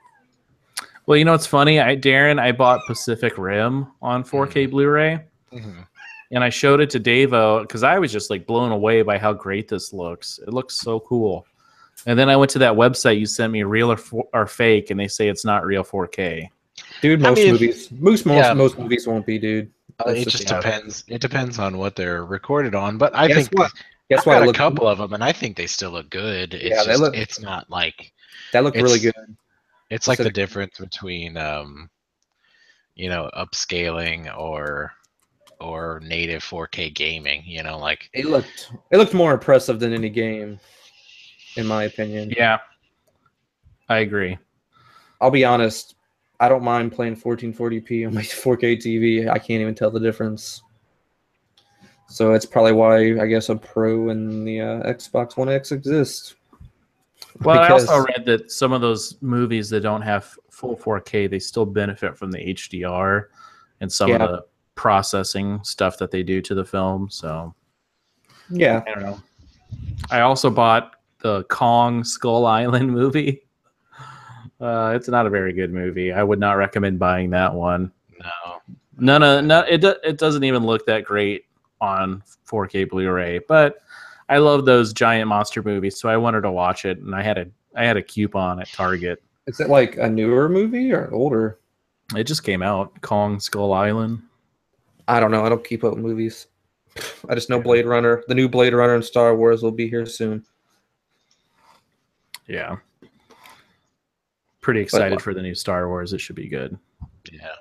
S1: Well, it's funny, Darren, I bought Pacific Rim on 4K Blu-ray.
S2: Mm-hmm.
S1: And I showed it to Davo because I was just like blown away by how great this looks. It looks so cool. And then I went to that website you sent me, real or fake, and they say it's not real 4K.
S3: Dude,
S2: I
S3: most
S2: mean,
S3: movies, most movies won't be, dude. That's
S2: it just
S3: yeah.
S2: depends. It depends on what they're recorded on. But I
S3: Guess
S2: think
S3: what? Guess
S2: I've
S3: why
S2: got
S3: it
S2: a
S3: look,
S2: couple of them, and I think they still look good. It's
S3: Yeah, they
S2: just
S3: look-
S2: it's not like
S3: that look really
S2: it's
S3: good.
S2: it's like the
S3: Specific-
S2: difference between upscaling or native 4K gaming. Like
S3: It looked more impressive than any game, in my opinion.
S1: Yeah, I agree.
S3: I'll be honest, I don't mind playing 1440p on my 4K TV. I can't even tell the difference. So it's probably why I guess a Pro and the Xbox One X exist.
S1: Well, I also
S3: Because-
S1: read that some of those movies that don't have full 4K, they still benefit from the HDR and some of
S3: Yeah.
S1: the processing stuff that they do to the film. So
S3: Yeah,
S1: I don't know. I also bought the Kong Skull Island movie. It's not a very good movie. I would not recommend buying that one.
S2: no.
S1: It doesn't even look that great on 4K Blu-ray, but I love those giant monster movies, so I wanted to watch it, and I had a coupon at Target.
S3: is it like a newer movie or older?
S1: It just came out, Kong Skull Island.
S3: I don't know. I don't keep up with movies. I just know Blade Runner. The new Blade Runner and Star Wars will be here soon.
S1: Yeah. Pretty excited for the new Star Wars. It should be good.
S2: Yeah.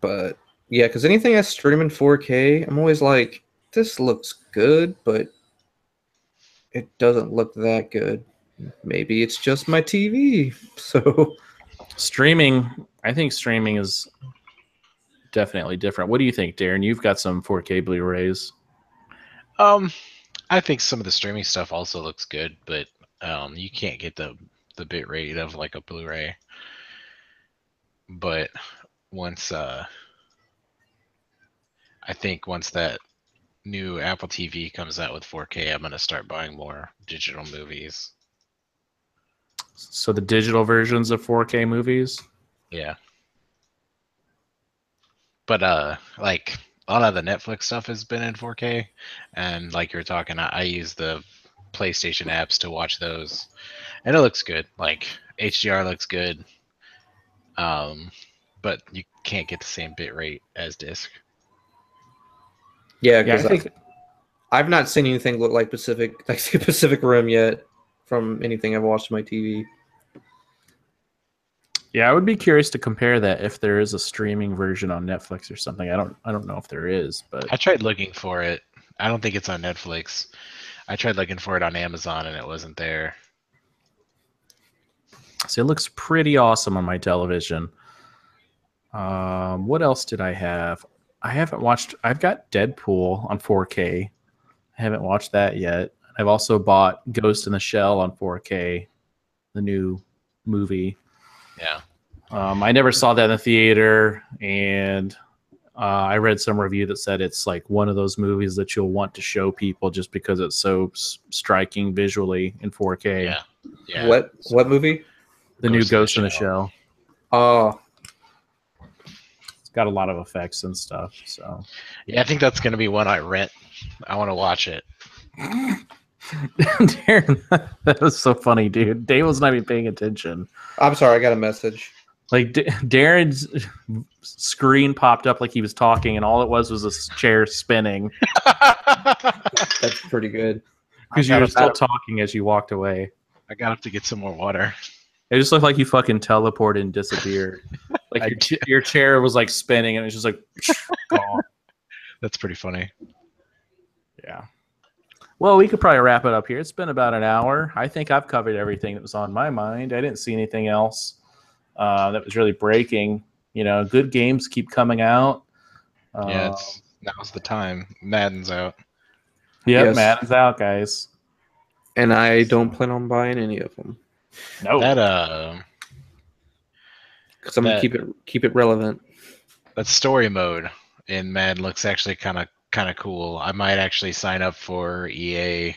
S3: But yeah, because anything that's streaming 4K, I'm always like, this looks good, but it doesn't look that good. Maybe it's just my TV. So
S1: Streaming, I think streaming is definitely different. What do you think, Darren? You've got some 4K Blu-rays.
S2: I think some of the streaming stuff also looks good, but you can't get the bit rate of like a Blu-ray. But once I think once that new Apple TV comes out with 4K, I'm gonna start buying more digital movies.
S1: So the digital versions of 4K movies.
S2: Yeah. But like a lot of the Netflix stuff has been in 4K, and like you were talking, I use the PlayStation apps to watch those, and it looks good. Like HDR looks good, but you can't get the same bit rate as disc.
S3: yeah,
S1: Yeah, I
S3: because
S1: think
S3: I've not seen anything look like Pacific Rim yet from anything I've watched on my TV.
S1: I would be curious to compare that if there is a streaming version on Netflix or something. I don't know if there is, but
S2: I tried looking for it. I don't think it's on Netflix. I tried looking for it on Amazon, and it wasn't there.
S1: so it looks pretty awesome on my television. What else did I have? I've got Deadpool on 4K. I haven't watched that yet. I've also bought Ghost in the Shell on 4K, the new movie.
S2: Yeah.
S1: I never saw that in the theater, and I read some review that said it's like one of those movies that you'll want to show people just because it's so striking visually in 4K.
S2: Yeah. Yeah.
S3: What movie?
S1: The new Ghost in the Shell.
S3: Oh,
S1: It's got a lot of effects and stuff. So
S2: Yeah, I think that's gonna be one I rent. I want to watch it.
S1: Darren, that was so funny, dude. Dave was not even paying attention.
S3: I'm sorry, I got a message.
S1: Like Darren's screen popped up like he was talking, and all it was a chair spinning
S3: That's pretty good.
S1: because you were still talking as you walked away.
S2: I got up to get some more water.
S1: It just looked like you fucking teleported and disappeared. Like your chair was like spinning, and it's just like gone.
S2: That's pretty funny.
S1: Yeah. Well, we could probably wrap it up here. It's been about an hour. I think I've covered everything that was on my mind. I didn't see anything else that was really breaking. Good games keep coming out.
S2: Yeah, now's the time. Madden's out.
S1: Yeah,
S3: Yes.
S1: Madden's out, guys.
S3: And I don't plan on buying any of them
S1: No.
S3: because I'm gonna keep it relevant.
S2: That story mode in Madden looks actually kind of cool. I might actually sign up for EA,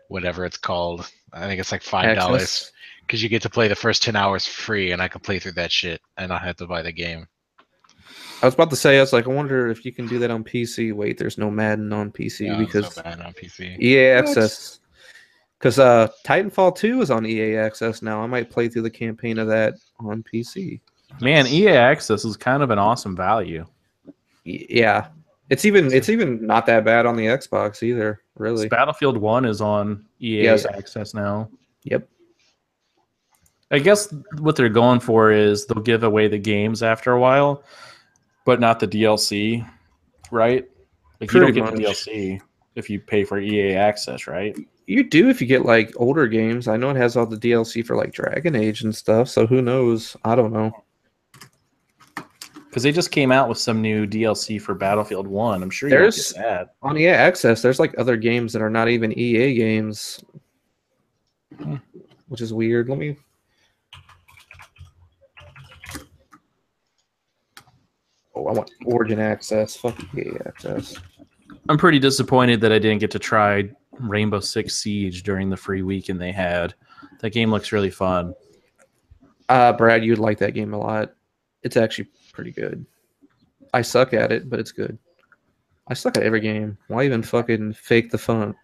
S2: whatever it's called. I think it's like $5 because you get to play the first 10 hours free, and I can play through that shit and not have to buy the game.
S3: I was about to say, I was like, I wonder if you can do that on PC. Wait, there's no Madden on PC
S2: Yeah,
S3: because
S2: so bad on PC.
S3: EA Access. Because Titanfall 2 is on EA Access now. I might play through the campaign of that on PC.
S1: Man, EA Access is kind of an awesome value.
S3: Yeah, it's even not that bad on the Xbox either. Really.
S1: Battlefield 1 is on EA
S3: Yes.
S1: Access now.
S3: Yep.
S1: I guess what they're going for is they'll give away the games after a while, but not the DLC, right? Like you don't
S3: Pretty
S1: get the
S3: much.
S1: DLC if you pay for EA Access, right?
S3: You do if you get like older games. I know it has all the DLC for like Dragon Age and stuff. So who knows? I don't know.
S1: Because they just came out with some new DLC for Battlefield 1. I'm sure you
S3: There's
S1: get that.
S3: on EA Access. There's like other games that are not even EA games, which is weird. Let me. Oh, I want Origin Access. Fuck EA Access.
S1: I'm pretty disappointed that I didn't get to try Rainbow Six Siege during the free weekend they had. That game looks really fun.
S3: Brad, you'd like that game a lot. It's actually pretty good. I suck at it, but it's good. I suck at every game. Why even fucking fake the funk?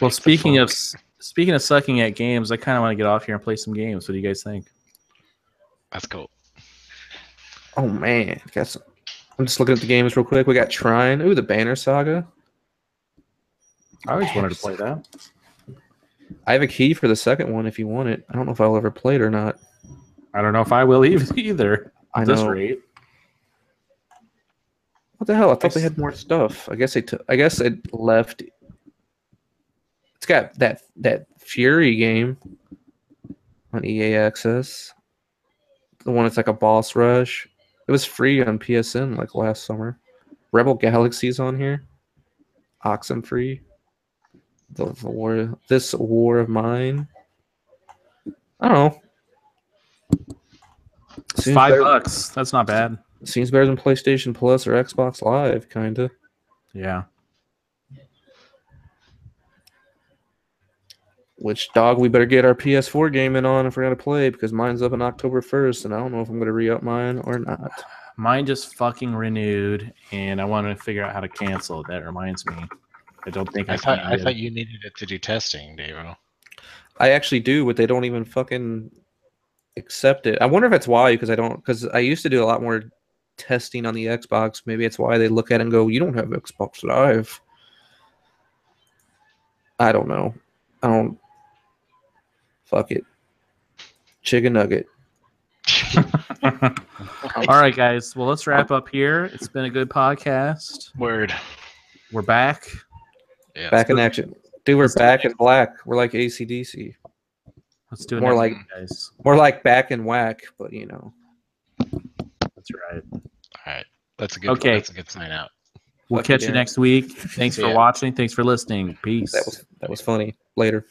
S1: Well, speaking of sucking at games, I kind of want to get off here and play some games. What do you guys think?
S2: That's cool.
S3: Oh man, I'm just looking at the games real quick. We got Trine. Ooh, the Banner Saga.
S1: I always wanted to play that.
S3: I have a key for the second one if you want it. I don't know if I'll ever play it or not.
S1: I don't know if I will either. At this rate.
S3: What the hell? I thought they had more stuff. I guess it left. It's got that Fury game on EA Access. The one that's like a boss rush. It was free on PSN like last summer. Rebel Galaxy's on here. Oxenfree. This war of mine. I don't know.
S1: It's $5. That's not bad.
S3: Seems better than PlayStation Plus or Xbox Live, kinda.
S1: Yeah.
S3: Which dog? We better get our PS4 gaming on if we're gonna play because mine's up on October 1st, and I don't know if I'm gonna re-up mine or not.
S1: Mine just fucking renewed, and I want to figure out how to cancel it. That reminds me. I don't think
S2: I thought you needed it to do testing, Davo.
S3: I actually do, but they don't even fucking accept it. I wonder if that's why, because I used to do a lot more testing on the Xbox. Maybe it's why they look at it and go, "You don't have Xbox Live." I don't know. I don't. Fuck it. Chicken nugget.
S1: All right, guys. Well, let's wrap up here. It's been a good podcast.
S2: Word.
S1: We're back.
S2: Yeah.
S3: Back in action. Dude, we're back in black. We're like AC/DC.
S1: Let's do it.
S3: More like
S1: guys.
S3: More like back in whack, but you know.
S1: That's right.
S2: All right. That's a good sign out.
S1: We'll catch you next week. Thanks for watching. Thanks for listening. Peace.
S3: That was funny. Later.